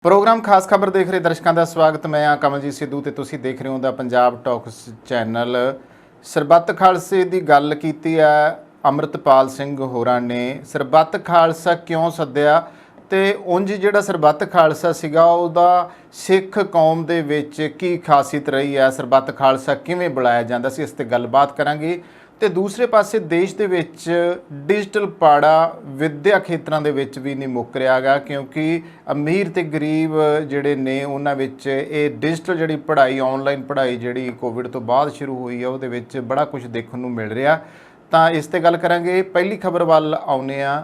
Programme खास खबर देख रहे दर्शकों का स्वागत। मैं हाँ कमलजीत सिद्धू ते तुसीं देख रहे हो द पंजाब टॉक्स चैनल। सरबत खालसे की गल की है अमृतपाल सिंह होरां ने। सरबत खालसा क्यों सद्या ते उंज जिहड़ा सरबत खालसा सीगा उहदा सिख कौम दे विच की खासियत रही है, सरबत खालसा किवें बुलाया जांदा सी, इस ते गलबात करांगे। ਤੇ दूसरे पासे देश ਦੇ ਵਿੱਚ डिजिटल पाड़ा विद्या ਖੇਤਰਾਂ ਦੇ ਵਿੱਚ ਵੀ ਨਹੀਂ ਮੁੱਕ ਰਿਹਾ ਗਾ, ਕਿਉਂਕਿ ਅਮੀਰ ਤੇ ਗਰੀਬ ਜਿਹੜੇ ਨੇ ਉਹਨਾਂ ਵਿੱਚ ਇਹ ਡਿਜੀਟਲ ਜਿਹੜੀ ਪੜ੍ਹਾਈ ਆਨਲਾਈਨ ਪੜ੍ਹਾਈ ਜਿਹੜੀ ਕੋਵਿਡ ਤੋਂ ਬਾਅਦ ਸ਼ੁਰੂ ਹੋਈ ਆ ਉਹਦੇ ਵਿੱਚ ਬੜਾ ਕੁਝ ਦੇਖਣ ਨੂੰ ਮਿਲ ਰਿਹਾ। ਤਾਂ ਇਸ ਤੇ ਗੱਲ ਕਰਾਂਗੇ। ਪਹਿਲੀ ਖਬਰ ਵੱਲ ਆਉਂਦੇ ਆ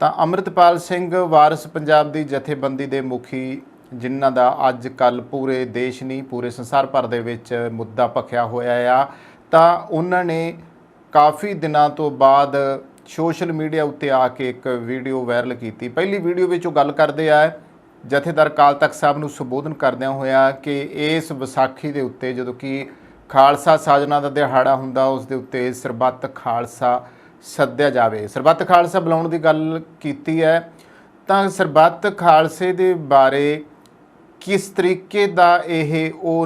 ਤਾਂ ਅਮਰਿਤਪਾਲ ਸਿੰਘ ਵਾਰਿਸ ਪੰਜਾਬ ਦੀ ਜਥੇਬੰਦੀ ਦੇ ਮੁਖੀ, ਜਿਨ੍ਹਾਂ ਦਾ ਅੱਜ ਕੱਲ੍ਹ ਪੂਰੇ ਦੇਸ਼ ਨਹੀਂ ਪੂਰੇ ਸੰਸਾਰ ਭਰ ਦੇ ਵਿੱਚ ਮੁੱਦਾ ਭਖਿਆ ਹੋਇਆ ਆ, ਤਾਂ ਉਹਨਾਂ ਨੇ काफ़ी दिनों तो बाद सोशल मीडिया उत्ते आके एक वीडियो वायरल की। पहली वीडियो में गल करते आ जथेदार अकाल तख्त साहब नूं संबोधन करदਿਆਂ होया कि इस विसाखी के उत्ते जो कि खालसा साजना का दिहाड़ा हुंदा उस दे उत्ते सरबत खालसा सद्या जाए, सरबत खालसा बुलाउण की गल की है। तो सरबत खालसे के बारे किस तरीके का यह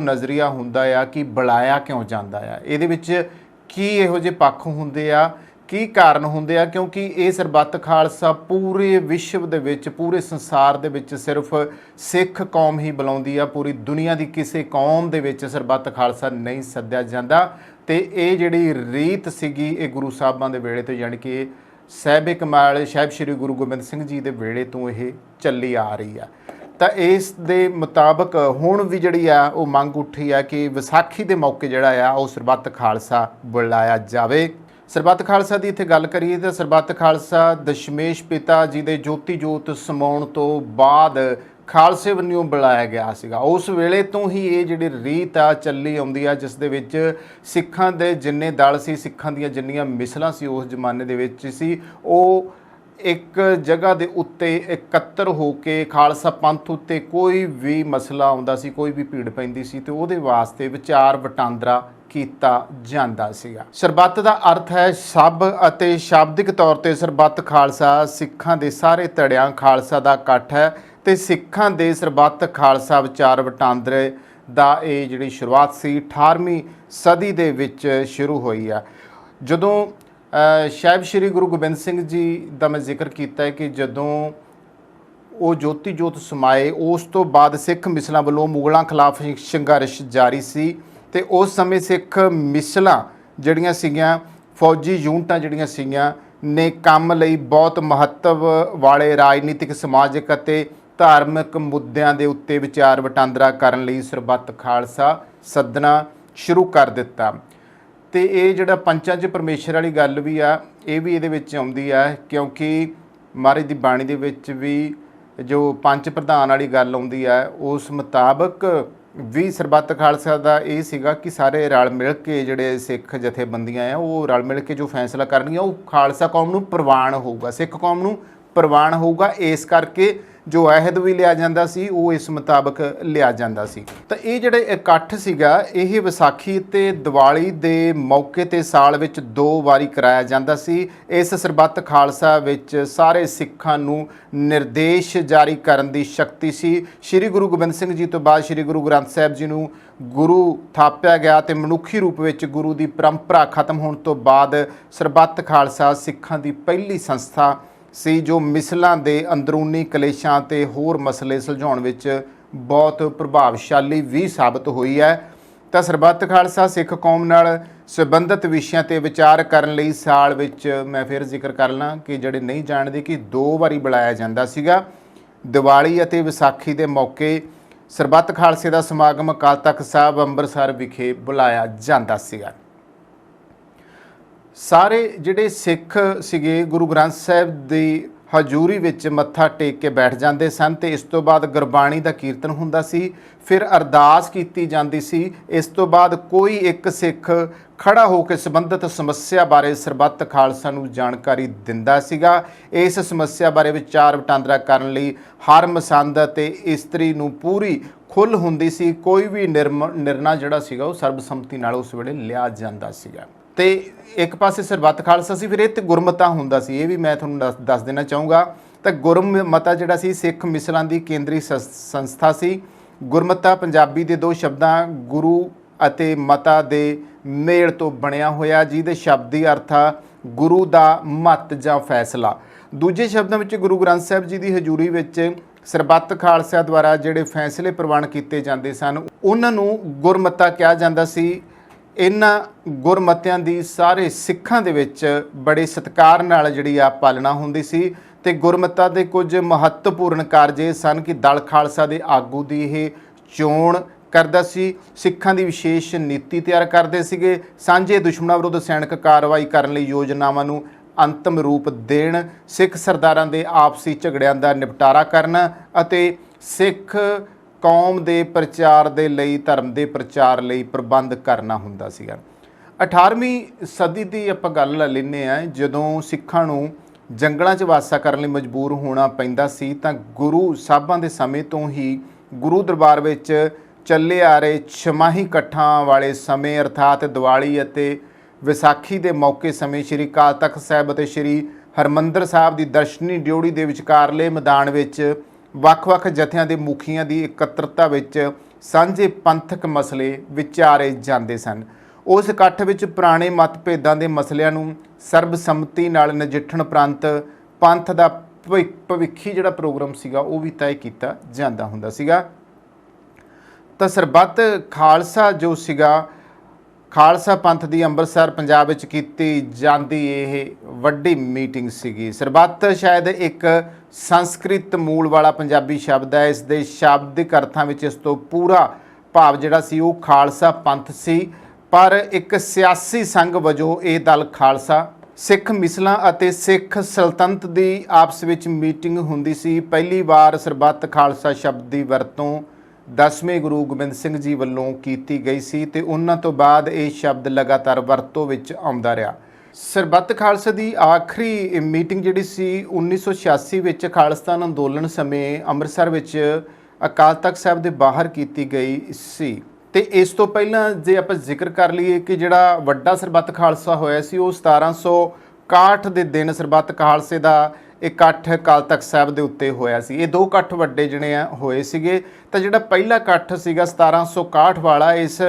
नज़रिया हुंदा आ कि बुलाया क्यों जाता है, ये ਕੀ ਇਹੋ ਜਿਹੇ ਪੱਖ ਹੁੰਦੇ ਆ, ਕੀ ਕਾਰਨ ਹੁੰਦੇ ਆ, ਕਿਉਂਕਿ ਇਹ ਸਰਬੱਤ ਖਾਲਸਾ ਪੂਰੇ ਵਿਸ਼ਵ ਦੇ ਵਿੱਚ ਪੂਰੇ ਸੰਸਾਰ ਦੇ ਵਿੱਚ ਸਿਰਫ ਸਿੱਖ ਕੌਮ ਹੀ ਬੁਲਾਉਂਦੀ ਆ, ਪੂਰੀ ਦੁਨੀਆ ਦੀ ਕਿਸੇ ਕੌਮ ਦੇ ਵਿੱਚ ਸਰਬੱਤ ਖਾਲਸਾ ਨਹੀਂ ਸੱਦਿਆ ਜਾਂਦਾ। ਤੇ ਇਹ ਜਿਹੜੀ ਰੀਤ ਸੀਗੀ ਇਹ ਗੁਰੂ ਸਾਹਿਬਾਂ ਦੇ ਵੇਲੇ ਤੋਂ, ਯਾਨੀ ਕਿ ਸਾਹਿਬ ਕਮਾਲ ਸਾਹਿਬ ਸ਼੍ਰੀ ਗੁਰੂ ਗੋਬਿੰਦ ਸਿੰਘ ਜੀ ਦੇ ਵੇਲੇ ਤੋਂ ਇਹ ਚੱਲੀ ਆ ਰਹੀ ਆ। ਤਾਂ ਇਸ ਦੇ ਮੁਤਾਬਕ ਹੁਣ ਵੀ ਜਿਹੜੀ ਆ ਉਹ ਮੰਗ ਉੱਠੀ ਆ ਕਿ ਵਿਸਾਖੀ ਦੇ ਮੌਕੇ ਜਿਹੜਾ ਆ ਉਹ ਸਰਬੱਤ ਖਾਲਸਾ ਬੁਲਾਇਆ ਜਾਵੇ। ਸਰਬੱਤ ਖਾਲਸਾ ਦੀ ਇੱਥੇ ਗੱਲ ਕਰੀਏ ਤਾਂ ਸਰਬੱਤ ਖਾਲਸਾ ਦਸ਼ਮੇਸ਼ ਪਿਤਾ ਜੀ ਦੇ ਜੋਤੀ ਜੋਤ ਸਮਾਉਣ ਤੋਂ ਬਾਅਦ ਖਾਲਸੇ ਵੱਲੋਂ ਬੁਲਾਇਆ ਗਿਆ ਸੀਗਾ। ਉਸ ਵੇਲੇ ਤੋਂ ਹੀ ਇਹ ਜਿਹੜੀ ਰੀਤ ਆ ਚੱਲੀ ਆਉਂਦੀ ਆ, ਜਿਸ ਦੇ ਵਿੱਚ ਸਿੱਖਾਂ ਦੇ ਜਿੰਨੇ ਦਲ ਸੀ, ਸਿੱਖਾਂ ਦੀਆਂ ਜਿੰਨੀਆਂ ਮਿਸਲਾਂ ਸੀ ਉਸ ਜ਼ਮਾਨੇ ਦੇ ਵਿੱਚ ਸੀ, ਉਹ एक जगह के उत्ते एकत्र होके खालसा पंथ उत्ते कोई भी मसला आउंदा सी, कोई भी भीड़ पैंदी सी, तो उहदे वास्ते विचार वटांदरा कीता जांदा सीगा। सरबत का अर्थ है सब अते शाब्दिक तौर पर सरबत खालसा सिखां दे सारे धड़ियां खालसा का इकट्ठ है ते सिखां दे सरबत खालसा विचार वटांदरे दा ये जिहड़ी शुरुआत सी 18वीं सदी दे विच शुरू हुई है। जदों ਸਾਹਿਬ ਸ਼੍ਰੀ ਗੁਰੂ ਗੋਬਿੰਦ ਸਿੰਘ ਜੀ ਦਾ ਮੈਂ ਜ਼ਿਕਰ ਕੀਤਾ ਹੈ ਕਿ ਜਦੋਂ ਉਹ ਜੋਤੀ ਜੋਤ ਸਮਾਏ ਉਸ ਤੋਂ ਬਾਅਦ ਸਿੱਖ ਮਿਸਲਾਂ ਵੱਲੋਂ ਮੁਗਲਾਂ ਖਿਲਾਫ ਸੰਘਰਸ਼ ਜਾਰੀ ਸੀ, ਤੇ ਉਸ ਸਮੇਂ ਸਿੱਖ ਮਿਸਲਾਂ ਜਿਹੜੀਆਂ ਸੀਗੀਆਂ ਫੌਜੀ ਯੂਨਿਟਾਂ ਜਿਹੜੀਆਂ ਸੀਗੀਆਂ ਨੇ ਕੰਮ ਲਈ ਬਹੁਤ ਮਹੱਤਵ ਵਾਲੇ ਰਾਜਨੀਤਿਕ ਸਮਾਜਿਕ ਅਤੇ ਧਾਰਮਿਕ ਮੁੱਦਿਆਂ ਦੇ ਉੱਤੇ ਵਿਚਾਰ ਵਟਾਂਦਰਾ ਕਰਨ ਲਈ ਸਰਬੱਤ ਖਾਲਸਾ ਸੱਦਣਾ ਸ਼ੁਰੂ ਕਰ ਦਿੱਤਾ। तो ये जोड़ा पंचां च परमेश्वर वाली गल भी आ, ये भी ये आउंदी है, क्योंकि महाराज की बाणी दे विच भी जो पंच प्रधान वाली गल आउंदी है उस मुताबक भी सरबत खालसा का ये सीगा कि सारे रल मिल के जोड़े सिख जथेबंदियां आ वो रल मिल के जो फैसला करनियां वो खालसा कौम नूं प्रवान होऊगा, सिख कौम नूं प्रवान होऊगा। इस करके जो अहद भी लिया जाता सी वो इस मुताबक लिया जाता सी। तो ये जोड़ा इकट्ठ सीगा ये विसाखी ते दिवाली दे मौके ते साल विच 2 वारी कराया जाता सी। इस सरबत खालसा विच सारे सिखां नूं निर्देश जारी करन दी शक्ति सी। श्री गुरु गोबिंद सिंह जी तो बाद श्री गुरु ग्रंथ साहिब जी नूं गुरु थापिया गया ते मनुखी रूप विच गुरु की परंपरा खत्म होने तो बाद सरबत खालसा सिखां दी पहली संस्था सी जो मिसलों के अंदरूनी कलेशां ते होर मसले सुलझाउण विच बहुत प्रभावशाली भी साबित हुई है। तो सरबत खालसा सिख कौम नाल संबंधित विषयां ते विचार करन लई साल विच मैं फिर जिक्र कर ਲਾਂ कि ਜਿਹੜੇ नहीं जाणदे कि 2 वारी बुलाया जाता सीगा। दिवाली ਅਤੇ विसाखी के मौके सरबत खालसे का समागम अकाल तख्त साहब ਅੰਮ੍ਰਿਤਸਰ विखे बुलाया जाता सीगा। सारे जिहड़े सिख सीगे गुरु ग्रंथ साहिब की हजूरी विच मत्था टेक के बैठ जाते सन, तो इस तो बाद गुरबाणी का कीर्तन हुंदा सी, फिर अरदास की जाती सी। इस तो बाद कोई एक सिख खड़ा होकर संबंधित समस्या बारे सरबत खालसा नूं जानकारी दिंदा सीगा। इस समस्या बारे विचार वटांदरा करन लई हर मसंद ते इस्त्री नूं पूरी खुल हुंदी सी। कोई भी निर्णय जिहड़ा सीगा वो सर्बसम्मति नाल उस वेले लिया जांदा सीगा। तो एक पासे सरबत खालसा सी, फिर ये गुरमता हुंदा सी, ये भी मैं तुहानूं दस देना चाहूँगा ਤਾਂ ਗੁਰਮਤਾ ਜਿਹੜਾ ਸੀ ਸਿੱਖ ਮਿਸਲਾਂ ਦੀ ਕੇਂਦਰੀ ਸੰਸਥਾ ਸੀ। ਗੁਰਮਤਾ ਪੰਜਾਬੀ ਦੇ ਦੋ ਸ਼ਬਦਾਂ ਗੁਰੂ ਅਤੇ ਮਤਾ ਦੇ ਮੇਲ ਤੋਂ ਬਣਿਆ ਹੋਇਆ, ਜਿਹਦੇ ਸ਼ਬਦੀ ਅਰਥ ਆ ਗੁਰੂ ਦਾ ਮਤ ਜਾਂ ਫੈਸਲਾ। ਦੂਜੇ ਸ਼ਬਦਾਂ ਵਿੱਚ ਗੁਰੂ ਗ੍ਰੰਥ ਸਾਹਿਬ ਜੀ ਦੀ ਹਜ਼ੂਰੀ ਵਿੱਚ ਸਰਬੱਤ ਖਾਲਸਾ ਦੁਆਰਾ ਜਿਹੜੇ ਫੈਸਲੇ ਪ੍ਰਵਾਨ ਕੀਤੇ ਜਾਂਦੇ ਸਨ ਉਹਨਾਂ ਨੂੰ ਗੁਰਮਤਾ ਕਿਹਾ ਜਾਂਦਾ ਸੀ। ਇਹਨਾਂ ਗੁਰਮਤਿਆਂ ਦੀ ਸਾਰੇ ਸਿੱਖਾਂ ਦੇ ਵਿੱਚ ਬੜੇ ਸਤਿਕਾਰ ਨਾਲ ਜਿਹੜੀ ਆ ਪਾਲਣਾ ਹੁੰਦੀ ਸੀ ਤੇ ਗੁਰਮਤਾ ਦੇ ਕੁਝ ਮਹੱਤਵਪੂਰਨ ਕਾਰਜ ਇਹ ਸਨ ਕਿ ਦਲ ਖਾਲਸਾ ਦੇ ਆਗੂ ਦੀ ਇਹ ਚੋਣ ਕਰਦਾ ਸੀ, ਸਿੱਖਾਂ ਦੀ ਵਿਸ਼ੇਸ਼ ਨੀਤੀ ਤਿਆਰ ਕਰਦੇ ਸੀਗੇ, ਸਾਂਝੇ ਦੁਸ਼ਮਣਾਂ ਵਿਰੁੱਧ ਸੈਨਿਕ ਕਾਰਵਾਈ ਕਰਨ ਲਈ ਯੋਜਨਾਵਾਂ ਨੂੰ ਅੰਤਮ ਰੂਪ ਦੇਣ, ਸਿੱਖ ਸਰਦਾਰਾਂ ਦੇ ਆਪਸੀ ਝਗੜਿਆਂ ਦਾ ਨਿਪਟਾਰਾ ਕਰਨਾ ਅਤੇ ਸਿੱਖ ਕੌਮ ਦੇ ਪ੍ਰਚਾਰ ਦੇ ਲਈ, ਧਰਮ ਦੇ ਪ੍ਰਚਾਰ ਲਈ ਪ੍ਰਬੰਧ ਕਰਨਾ ਹੁੰਦਾ ਸੀਗਾ। 18ਵੀਂ ਸਦੀ ਦੀ ਆਪਾਂ ਗੱਲ ਲੈ ਲੈਂਦੇ ਹਾਂ, ਜਦੋਂ ਸਿੱਖਾਂ ਨੂੰ ਜੰਗਲਾਂ 'ਚ ਵਾਸਾ ਕਰਨ ਲਈ ਮਜਬੂਰ ਹੋਣਾ ਪੈਂਦਾ ਸੀ ਤਾਂ ਗੁਰੂ ਸਾਹਿਬਾਂ ਦੇ ਸਮੇਂ ਤੋਂ ਹੀ ਗੁਰੂ ਦਰਬਾਰ ਵਿੱਚ ਚੱਲੇ ਆ ਰਹੇ ਛਮਾਹੀ ਇਕੱਠਾਂ ਵਾਲੇ ਸਮੇਂ ਅਰਥਾਤ ਦੀਵਾਲੀ ਅਤੇ ਵਿਸਾਖੀ ਦੇ ਮੌਕੇ ਸਮੇਂ ਸ਼੍ਰੀ ਅਕਾਲ ਤਖਤ ਸਾਹਿਬ ਅਤੇ ਸ਼੍ਰੀ ਹਰਿਮੰਦਰ ਸਾਹਿਬ ਦੀ ਦਰਸ਼ਨੀ ਡਿਓੜੀ ਦੇ ਵਿਚਕਾਰਲੇ ਮੈਦਾਨ ਵਿੱਚ ਵੱਖ-ਵੱਖ ਜਥਿਆਂ ਦੇ ਮੁਖੀਆਂ ਦੀ ਇਕੱਤਰਤਾ ਵਿੱਚ ਸਾਂਝੇ ਪੰਥਕ ਮਸਲੇ ਵਿਚਾਰੇ ਜਾਂਦੇ ਸਨ। ਉਸ ਇਕੱਠ ਵਿੱਚ ਪੁਰਾਣੇ ਮਤਭੇਦਾਂ ਦੇ ਮਸਲਿਆਂ ਨੂੰ ਸਰਬਸੰਮਤੀ ਨਾਲ ਨਜਿੱਠਣ ਉਪਰੰਤ ਪੰਥ ਦਾ ਭਵਿੱਖੀ ਜਿਹੜਾ ਪ੍ਰੋਗਰਾਮ ਸੀਗਾ ਉਹ ਵੀ ਤੈਅ ਕੀਤਾ ਜਾਂਦਾ ਹੁੰਦਾ ਸੀਗਾ। ਤਾਂ ਸਰਬੱਤ ਖਾਲਸਾ ਜੋ ਸੀਗਾ, ਖਾਲਸਾ ਪੰਥ ਦੀ ਅੰਮ੍ਰਿਤਸਰ ਪੰਜਾਬ ਵਿੱਚ ਕੀਤੀ ਜਾਂਦੀ ਇਹ ਵੱਡੀ ਮੀਟਿੰਗ ਸੀਗੀ। ਸਰਬੱਤ ਸ਼ਾਇਦ ਇੱਕ ਸੰਸਕ੍ਰਿਤ ਮੂਲ ਵਾਲਾ ਪੰਜਾਬੀ ਸ਼ਬਦ ਹੈ। ਇਸ ਦੇ ਸ਼ਾਬਦਿਕ ਅਰਥਾਂ ਵਿੱਚ ਇਸ ਤੋਂ ਪੂਰਾ ਭਾਵ ਜਿਹੜਾ ਸੀ ਉਹ ਖਾਲਸਾ ਪੰਥ ਸੀ, ਪਰ ਇੱਕ ਸਿਆਸੀ ਸੰਘ ਵਜੋਂ ਇਹ ਦਲ ਖਾਲਸਾ ਸਿੱਖ ਮਿਸਲਾਂ ਅਤੇ ਸਿੱਖ ਸਲਤਨਤ ਦੀ ਆਪਸ ਵਿੱਚ ਮੀਟਿੰਗ ਹੁੰਦੀ ਸੀ। ਪਹਿਲੀ ਵਾਰ ਸਰਬੱਤ ਖਾਲਸਾ ਸ਼ਬਦ ਦੀ ਵਰਤੋਂ 10ਵੇਂ ਗੁਰੂ ਗੋਬਿੰਦ ਸਿੰਘ ਜੀ ਵੱਲੋਂ ਕੀਤੀ ਗਈ ਸੀ ਤੇ ਉਹਨਾਂ ਤੋਂ ਬਾਅਦ ਇਹ ਸ਼ਬਦ ਲਗਾਤਾਰ ਵਰਤੋਂ ਵਿੱਚ ਆਉਂਦਾ ਰਿਹਾ। ਸਰਬੱਤ ਖਾਲਸਾ ਦੀ ਆਖਰੀ ਮੀਟਿੰਗ ਜਿਹੜੀ ਸੀ 1986 ਵਿੱਚ ਖਾਲਿਸਤਾਨ ਅੰਦੋਲਨ ਸਮੇਂ ਅੰਮ੍ਰਿਤਸਰ ਵਿੱਚ ਅਕਾਲ ਤਖਤ ਸਾਹਿਬ ਦੇ ਬਾਹਰ ਕੀਤੀ ਗਈ ਸੀ। ਤੇ ਇਸ ਤੋਂ ਪਹਿਲਾਂ ਜੇ ਆਪਾਂ ਜ਼ਿਕਰ ਕਰ ਲਈਏ ਕਿ ਜਿਹੜਾ ਵੱਡਾ ਸਰਬੱਤ ਖਾਲਸਾ ਹੋਇਆ ਸੀ ਉਹ 1761 ਦੇ ਦਿਨ ਸਰਬੱਤ ਖਾਲਸੇ ਦਾ ਇਕੱਠ ਅਕਾਲ ਤਖਤ ਸਾਹਿਬ ਦੇ ਉੱਤੇ ਹੋਇਆ ਸੀ। ਇਹ ਦੋ ਇਕੱਠ ਵੱਡੇ ਜਿਹੜੇ ਆ ਹੋਏ ਸੀਗੇ। ਤਾਂ ਜਿਹੜਾ ਪਹਿਲਾ ਇਕੱਠ ਸੀਗਾ 1761 ਵਾਲਾ, ਇਸ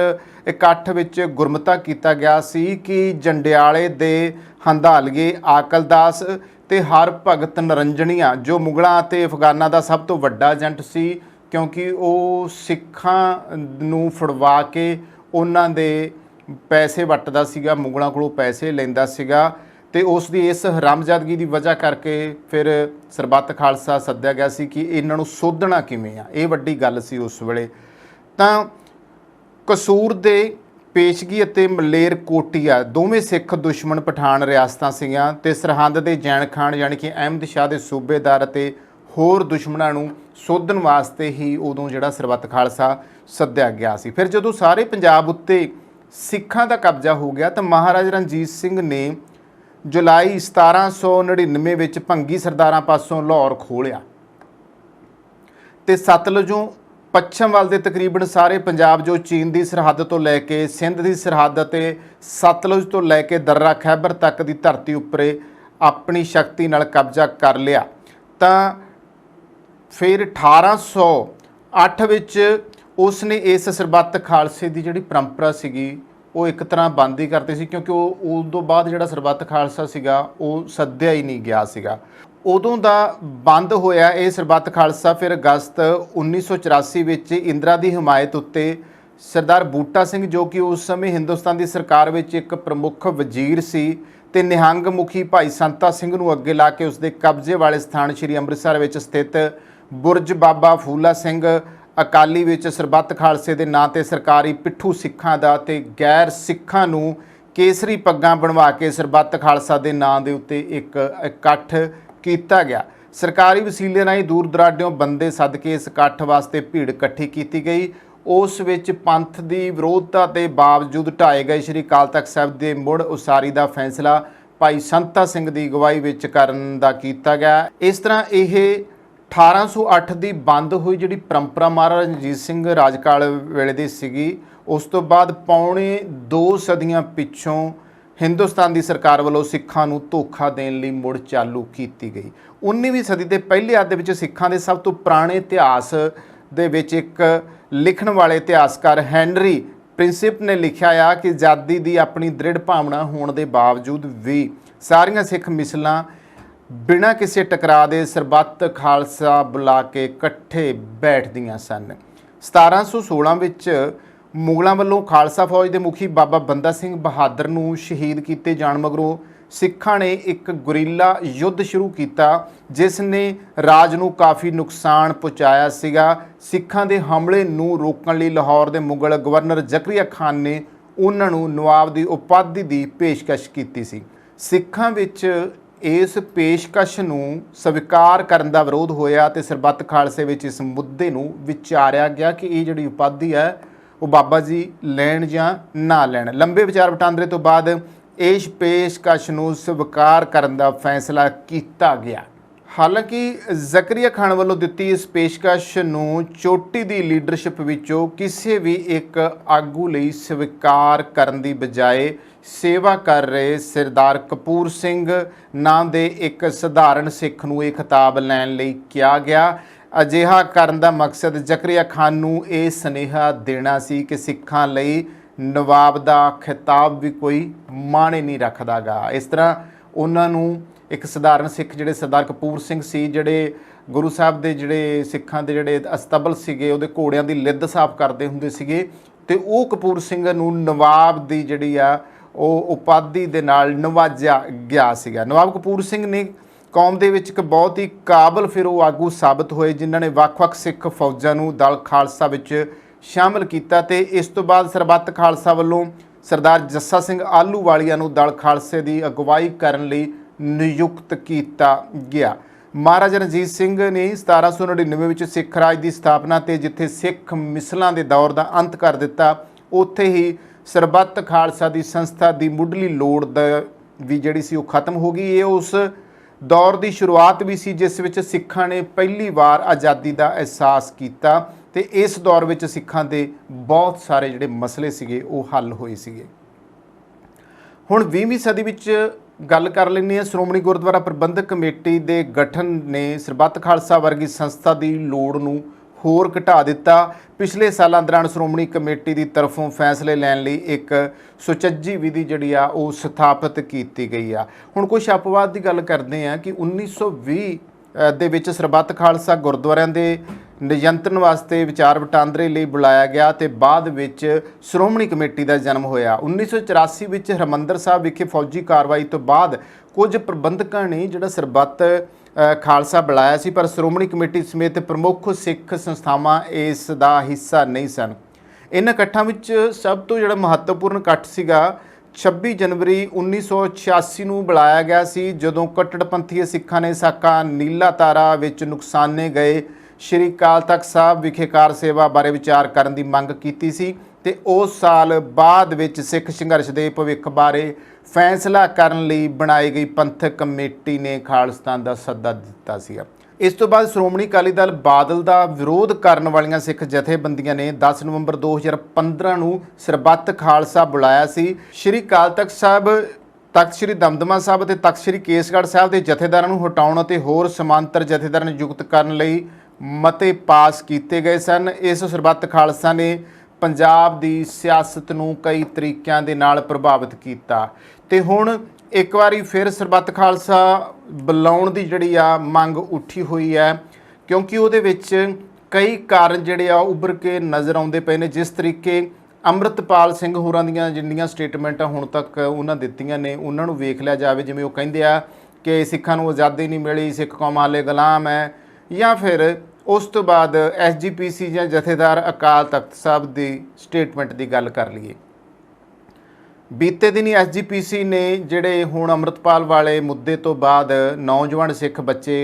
ਇਕੱਠ ਵਿੱਚ ਗੁਰਮਤਾ ਕੀਤਾ ਗਿਆ ਸੀ ਕਿ ਜੰਡਿਆਲੇ ਦੇ ਹੰਧਾਲੀਏ ਆਕਲਦਾਸ ਤੇ ਹਰ ਭਗਤ ਨਰੰਜਣੀਆਂ ਜੋ ਮੁਗਲਾਂ ਅਤੇ ਅਫਗਾਨਾਂ ਦਾ ਸਭ ਤੋਂ ਵੱਡਾ ਏਜੰਟ ਸੀ, ਕਿਉਂਕਿ ਉਹ ਸਿੱਖਾਂ ਨੂੰ ਫੜਵਾ ਕੇ ਉਹਨਾਂ ਦੇ ਪੈਸੇ ਵੱਟਦਾ ਸੀਗਾ, ਮੁਗਲਾਂ ਕੋਲੋਂ ਪੈਸੇ ਲੈਂਦਾ ਸੀਗਾ ਤੇ ਉਸ ਦੀ ਇਸ ਹਰਾਮਜ਼ਾਦਗੀ ਦੀ ਵਜ੍ਹਾ ਕਰਕੇ ਫਿਰ ਸਰਬੱਤ ਖਾਲਸਾ ਸੱਦਿਆ ਗਿਆ ਸੀ ਕਿ ਇਹਨਾਂ ਨੂੰ ਸੋਧਣਾ ਕਿਵੇਂ ਆ। ਇਹ ਵੱਡੀ ਗੱਲ ਸੀ ਉਸ ਵੇਲੇ। ਤਾਂ ਕਸੂਰ ਦੇ ਪੇਸ਼ਗੀ ਅਤੇ ਮਲੇਰ ਕੋਟੀਆ ਦੋਵੇਂ ਸਿੱਖ ਦੁਸ਼ਮਣ ਪਠਾਨ ਰਿਆਸਤਾਂ ਸੀਗੀਆਂ ਤੇ ਸਰਹੰਦ ਦੇ ਜੈਨ ਖਾਨ ਯਾਨੀ ਕਿ ਅਹਿਮਦ ਸ਼ਾਹ ਦੇ ਸੂਬੇਦਾਰ ਅਤੇ ਹੋਰ ਦੁਸ਼ਮਣਾਂ ਨੂੰ ਸੋਧਣ ਵਾਸਤੇ ਹੀ ਉਦੋਂ ਜਿਹੜਾ ਸਰਬੱਤ ਖਾਲਸਾ ਸੱਦਿਆ ਗਿਆ ਸੀ। ਫਿਰ ਜਦੋਂ ਸਾਰੇ ਪੰਜਾਬ ਉੱਤੇ ਸਿੱਖਾਂ ਦਾ ਕਬਜ਼ਾ ਹੋ ਗਿਆ ਤਾਂ ਮਹਾਰਾਜਾ ਰਣਜੀਤ ਸਿੰਘ ਨੇ ਜੁਲਾਈ 1799 ਵਿੱਚ ਭੰਗੀ ਸਰਦਾਰਾਂ ਪਾਸੋਂ ਲਾਹੌਰ ਖੋਲ੍ਹਿਆ ਤੇ ਸਤਲੁਜੋਂ ਪੱਛਮ ਵੱਲ ਦੇ ਤਕਰੀਬਨ ਸਾਰੇ ਪੰਜਾਬ ਜੋ ਚੀਨ ਦੀ ਸਰਹੱਦ ਤੋਂ ਲੈ ਕੇ ਸਿੰਧ ਦੀ ਸਰਹੱਦ ਅਤੇ ਸਤਲੁਜ ਤੋਂ ਲੈ ਕੇ ਦਰਰਾ ਖੈਬਰ ਤੱਕ ਦੀ ਧਰਤੀ ਉੱਪਰੇ ਆਪਣੀ ਸ਼ਕਤੀ ਨਾਲ ਕਬਜ਼ਾ ਕਰ ਲਿਆ। ਤਾਂ ਫਿਰ 1808 ਵਿੱਚ ਉਸ ਨੇ ਇਸ ਸਰਬੱਤ ਖਾਲਸੇ ਦੀ ਜਿਹੜੀ ਪਰੰਪਰਾ ਸੀਗੀ ਉਹ ਇੱਕ ਤਰ੍ਹਾਂ ਬੰਦ ਹੀ ਕਰਤੀ ਸੀ, ਕਿਉਂਕਿ ਉਹ ਤੋਂ ਬਾਅਦ ਜਿਹੜਾ ਸਰਬੱਤ ਖਾਲਸਾ ਸੀਗਾ ਉਹ ਸੱਦਿਆ ਹੀ ਨਹੀਂ ਗਿਆ ਸੀਗਾ। ਉਦੋਂ ਦਾ ਬੰਦ ਹੋਇਆ ਇਹ ਸਰਬੱਤ ਖਾਲਸਾ। ਫਿਰ ਅਗਸਤ 1984 ਵਿੱਚ ਇੰਦਰਾ ਦੀ ਹਮਾਇਤ ਉੱਤੇ ਸਰਦਾਰ ਬੂਟਾ ਸਿੰਘ ਜੋ ਕਿ ਉਸ ਸਮੇਂ ਹਿੰਦੁਸਤਾਨ ਦੀ ਸਰਕਾਰ ਵਿੱਚ ਇੱਕ ਪ੍ਰਮੁੱਖ ਵਜ਼ੀਰ ਸੀ ਤੇ ਨਿਹੰਗ ਮੁਖੀ ਭਾਈ ਸੰਤਾ ਸਿੰਘ ਨੂੰ ਅੱਗੇ ਲਾ ਕੇ ਉਸਦੇ ਕਬਜ਼ੇ ਵਾਲੇ ਸਥਾਨ ਸ਼੍ਰੀ ਅੰਮ੍ਰਿਤਸਰ ਵਿੱਚ ਸਥਿਤ ਬੁਰਜ ਬਾਬਾ ਫੂਲਾ ਸਿੰਘ ਅਕਾਲੀ ਵਿੱਚ ਸਰਬੱਤ ਖਾਲਸੇ ਦੇ ਨਾਂ ਤੇ ਸਰਕਾਰੀ ਪਿੱਠੂ ਸਿੱਖਾਂ ਦਾ ਤੇ ਗੈਰ ਸਿੱਖਾਂ ਨੂੰ ਕੇਸਰੀ ਪੱਗਾਂ ਬਣਵਾ ਕੇ ਸਰਬੱਤ ਖਾਲਸਾ ਦੇ ਨਾਂ ਦੇ ਉੱਤੇ ਇੱਕ ਇਕੱਠ ਕੀਤਾ ਗਿਆ। ਸਰਕਾਰੀ ਵਸੀਲੇ ਰਾਹੀਂ ਦੂਰ ਦਰਾਡਿਓਂ ਬੰਦੇ ਸੱਦ ਕੇ ਇਸ ਇਕੱਠ ਵਾਸਤੇ ਭੀੜ ਇਕੱਠੀ ਕੀਤੀ ਗਈ। ਉਸ ਵਿੱਚ ਪੰਥ ਦੀ ਵਿਰੋਧਤਾ ਦੇ ਬਾਵਜੂਦ ਢਾਏ ਗਏ ਸ਼੍ਰੀ ਅਕਾਲ ਤਖਤ ਸਾਹਿਬ ਦੇ ਮੁੜ ਉਸਾਰੀ ਦਾ ਫੈਸਲਾ ਭਾਈ ਸੰਤਾ ਸਿੰਘ ਦੀ ਅਗਵਾਈ ਵਿੱਚ ਕਰਨ ਦਾ ਕੀਤਾ ਗਿਆ। ਇਸ ਤਰ੍ਹਾਂ ਇਹ 1808 ਦੀ ਬੰਦ ਹੋਈ ਜਿਹੜੀ ਪਰੰਪਰਾ ਮਹਾਰਾਜਾ ਰਣਜੀਤ ਸਿੰਘ ਰਾਜਕਾਲ ਵੇਲੇ ਦੀ ਸੀਗੀ। ਉਸ ਤੋਂ ਬਾਅਦ ਪੌਣੇ 2 ਸਦੀਆਂ ਪਿੱਛੋਂ हिंदुस्तान की सरकार वालों सिखां नूं धोखा देण लई मुड़ चालू की गई। 19वीं सदी के पहले अध विच सिखां दे सब तो पुराने इतिहास दे विच एक लिखण वाले इतिहासकार हैनरी प्रिंसिप ने लिखिया आ कि आज़ादी की अपनी दृढ़ भावना होने के बावजूद भी सारियां सिख मिसलां बिना किसी टकराव के सरबत खालसा बुला के इकट्ठे बैठदियां सन। 1716 विच मुगलों वालों खालसा फौज के मुखी बाबा बंदा सिंह बहादुर नूं शहीद किए जाण मगरों सिखां ने एक गुरीला युद्ध शुरू किया जिस ने राज नूं काफ़ी नुकसान पहुँचाया सीगा। सिखां दे हमले नूं रोकण लई लाहौर के मुगल गवर्नर जकरिया खान ने उन्हां नूं नवाब की उपाधि की पेशकश की सी। सिखां विच इस पेशकश नूं स्वीकार करन दा विरोध होया ते सरबत खालसे विच इस मुद्दे नूं विचारिया गया कि ये जिहड़ी उपाधि है वो बाबा जी लैण जां ना लैण। लंबे विचार वटांदरे तो बाद इस पेशकश नूं स्वीकार करन दा फैसला किया गया। हालांकि जकरिया खान वालों दिती इस पेशकश नूं चोटी की लीडरशिप विचों किसी भी एक आगू लई स्वीकार करन दी बजाय सेवा कर रहे सरदार कपूर सिंह नाम दे एक सधारण सिख नूं ये खिताब लैण लई किया गया। अजिहा करन दा मकसद जकरिया खान नूं ये सुनेहा देना सी कि सिखां लई नवाब दा खिताब भी कोई माने नहीं रखदा गा। इस तरह उन्हां नूं एक सधारण सिख जिहड़े सरदार कपूर सिंह सी जिहड़े गुरु साहब दे जिहड़े सिखां दे जिहड़े अस्तबल सीगे उहदे घोड़ियां दी लिद्द साफ करदे हुंदे सीगे ते ओह कपूर सिंह नूं नवाब दी जिहड़ी आ ਉਹ ਉਪਾਧੀ ਦੇ ਨਾਲ ਨਵਾਜਿਆ ਗਿਆ ਸੀਗਾ। ਨਵਾਬ ਕਪੂਰ ਸਿੰਘ ਨੇ ਕੌਮ ਦੇ ਵਿੱਚ ਇੱਕ ਬਹੁਤ ਹੀ ਕਾਬਲ ਫਿਰ ਉਹ ਆਗੂ ਸਾਬਤ ਹੋਏ ਜਿਨ੍ਹਾਂ ਨੇ ਵੱਖ-ਵੱਖ ਸਿੱਖ ਫੌਜਾਂ ਨੂੰ ਦਲ ਖਾਲਸਾ ਵਿੱਚ ਸ਼ਾਮਲ ਕੀਤਾ ਤੇ ਇਸ ਤੋਂ ਬਾਅਦ ਸਰਬੱਤ ਖਾਲਸਾ ਵੱਲੋਂ ਸਰਦਾਰ ਜੱਸਾ ਸਿੰਘ ਆਹਲੂਵਾਲੀਆ ਨੂੰ ਦਲ ਖਾਲਸੇ ਦੀ ਅਗਵਾਈ ਕਰਨ ਲਈ ਨਿਯੁਕਤ ਕੀਤਾ ਗਿਆ। महाराजा रणजीत सिंह ने 1799 ਵਿੱਚ सिख राज की स्थापना ਤੇ ਜਿੱਥੇ सिख मिसलों के दौर का अंत कर दिता ਉੱਥੇ ही सरबत खालसा की संस्था की मुढ़ली लोड़ भी जिहड़ी सी खत्म हो गई। ये उस दौर की शुरुआत भी सी जिस विच सिखां ने पहली बार आज़ादी का एहसास किया ते इस दौर विच सिखां दे बहुत सारे जिहड़े मसले सीगे वो हल होए सीगे। हुण 20वीं सदी विच गल कर लैंदे हां। श्रोमणी गुरुद्वारा प्रबंधक कमेटी के गठन ने सरबत खालसा वर्गी संस्था की लोड़ नूं होर घटा दिता। पिछले सालों दौरान श्रोमणी कमेटी की तरफों फैसले लैण लई एक सुचज्जी विधि जिहड़ी आ वो स्थापित की गई आ। हुण कुछ अपवाद की गल करते हैं कि 1920 ਦੇ ਵਿੱਚ ਸਰਬੱਤ ਖਾਲਸਾ ਗੁਰਦੁਆਰਿਆਂ ਦੇ ਨਿਯੰਤਰਣ ਵਾਸਤੇ ਵਿਚਾਰ ਵਟਾਂਦਰੇ ਲਈ ਬੁਲਾਇਆ ਗਿਆ ਤੇ ਬਾਅਦ ਵਿੱਚ ਸ਼੍ਰੋਮਣੀ ਕਮੇਟੀ ਦਾ ਜਨਮ ਹੋਇਆ। 1984 ਵਿੱਚ ਹਰਿਮੰਦਰ ਸਾਹਿਬ ਵਿਖੇ ਫੌਜੀ ਕਾਰਵਾਈ ਤੋਂ ਬਾਅਦ ਕੁਝ ਪ੍ਰਬੰਧਕਾਂ ਨੇ ਜਿਹੜਾ ਸਰਬੱਤ ਖਾਲਸਾ ਬੁਲਾਇਆ ਸੀ ਪਰ ਸ਼੍ਰੋਮਣੀ ਕਮੇਟੀ ਸਮੇਤ ਪ੍ਰਮੁੱਖ ਸਿੱਖ ਸੰਸਥਾਵਾਂ ਇਸ ਦਾ ਹਿੱਸਾ ਨਹੀਂ ਸਨ। ਇਹਨਾਂ ਇਕੱਠਾਂ ਵਿੱਚ ਸਭ ਤੋਂ ਜਿਹੜਾ ਮਹੱਤਵਪੂਰਨ ਇਕੱਠ ਸੀਗਾ 26 जनवरी 1986 ਨੂੰ ਬੁਲਾਇਆ ਗਿਆ ਸੀ ਜਦੋਂ ਕੱਟੜਪੰਥੀ ਸਿੱਖਾਂ ਨੇ ਸਾਕਾ ਨੀਲਾ ਤਾਰਾ ਵਿੱਚ ਨੁਕਸਾਨੇ ਗਏ ਸ਼੍ਰੀ ਅਕਾਲ ਤਖਤ ਸਾਹਿਬ ਵਿਖੇ ਕਾਰ ਸੇਵਾ ਬਾਰੇ ਵਿਚਾਰ ਕਰਨ ਦੀ ਮੰਗ ਕੀਤੀ ਸੀ ਤੇ ਉਸ ਸਾਲ ਬਾਅਦ ਵਿੱਚ ਸਿੱਖ ਸੰਘਰਸ਼ ਦੇ ਭਵਿੱਖ ਬਾਰੇ ਫੈਸਲਾ ਕਰਨ ਲਈ ਬਣਾਈ ਗਈ ਪੰਥਕ ਕਮੇਟੀ ਨੇ ਖਾਲਿਸਤਾਨ ਦਾ ਸੱਦਾ ਦਿੱਤਾ ਸੀ। इस तो बाद श्रोमणी अकाली दल बादल का विरोध करने वालियां सिख जथेबंदियां ने 10 नवंबर 2015 ਨੂੰ ਸਰਬੱਤ ਖਾਲਸਾ बुलाया सी। श्री अकाल तख्त साहब तख्त श्री दमदमा साहब ਅਤੇ तख्त श्री ਕੇਸਗੜ੍ਹ ਸਾਹਿਬ ਦੇ ਜਥੇਦਾਰਾਂ ਨੂੰ ਹਟਾਉਣ ਅਤੇ ਹੋਰ ਸਮਾਂਤਰ ਜਥੇਦਾਰ ਨਿਯੁਕਤ ਕਰਨ ਲਈ ਮਤੇ ਪਾਸ ਕੀਤੇ ਗਏ ਸਨ। ਇਸ ਸਰਬੱਤ ਖਾਲਸਾ ਨੇ ਪੰਜਾਬ ਦੀ ਸਿਆਸਤ ਨੂੰ ਕਈ ਤਰੀਕਿਆਂ ਦੇ ਨਾਲ ਪ੍ਰਭਾਵਿਤ ਕੀਤਾ ਤੇ ਹੁਣ एक बारी फिर सरबत खालसा बुलाउण दी जिहड़ी आ मंग उठी हुई है क्योंकि उहदे विच कई कारण जिहड़े आ उभर के नज़र आउंदे पए ने। जिस तरीके अमृतपाल सिंह होरां दीयां जिन्नियां स्टेटमेंटां हुण तक उन्हां दित्तियां ने उन्हां नूं वेख लिया जावे जिवें ओह कहिंदे आ कि सिखां नूं आज़ादी नहीं मिली सिख कौम हाले गुलाम है या फिर उस तो बाद SGPC जां जथेदार अकाल तख्त साहब दी स्टेटमेंट की गल कर लईए। बीते दिन ही SGPC ने ਜਿਹੜੇ ਹੁਣ ਅਮਰਤਪਾਲ ਵਾਲੇ ਮੁੱਦੇ ਤੋਂ ਬਾਅਦ ਨੌਜਵਾਨ ਸਿੱਖ ਬੱਚੇ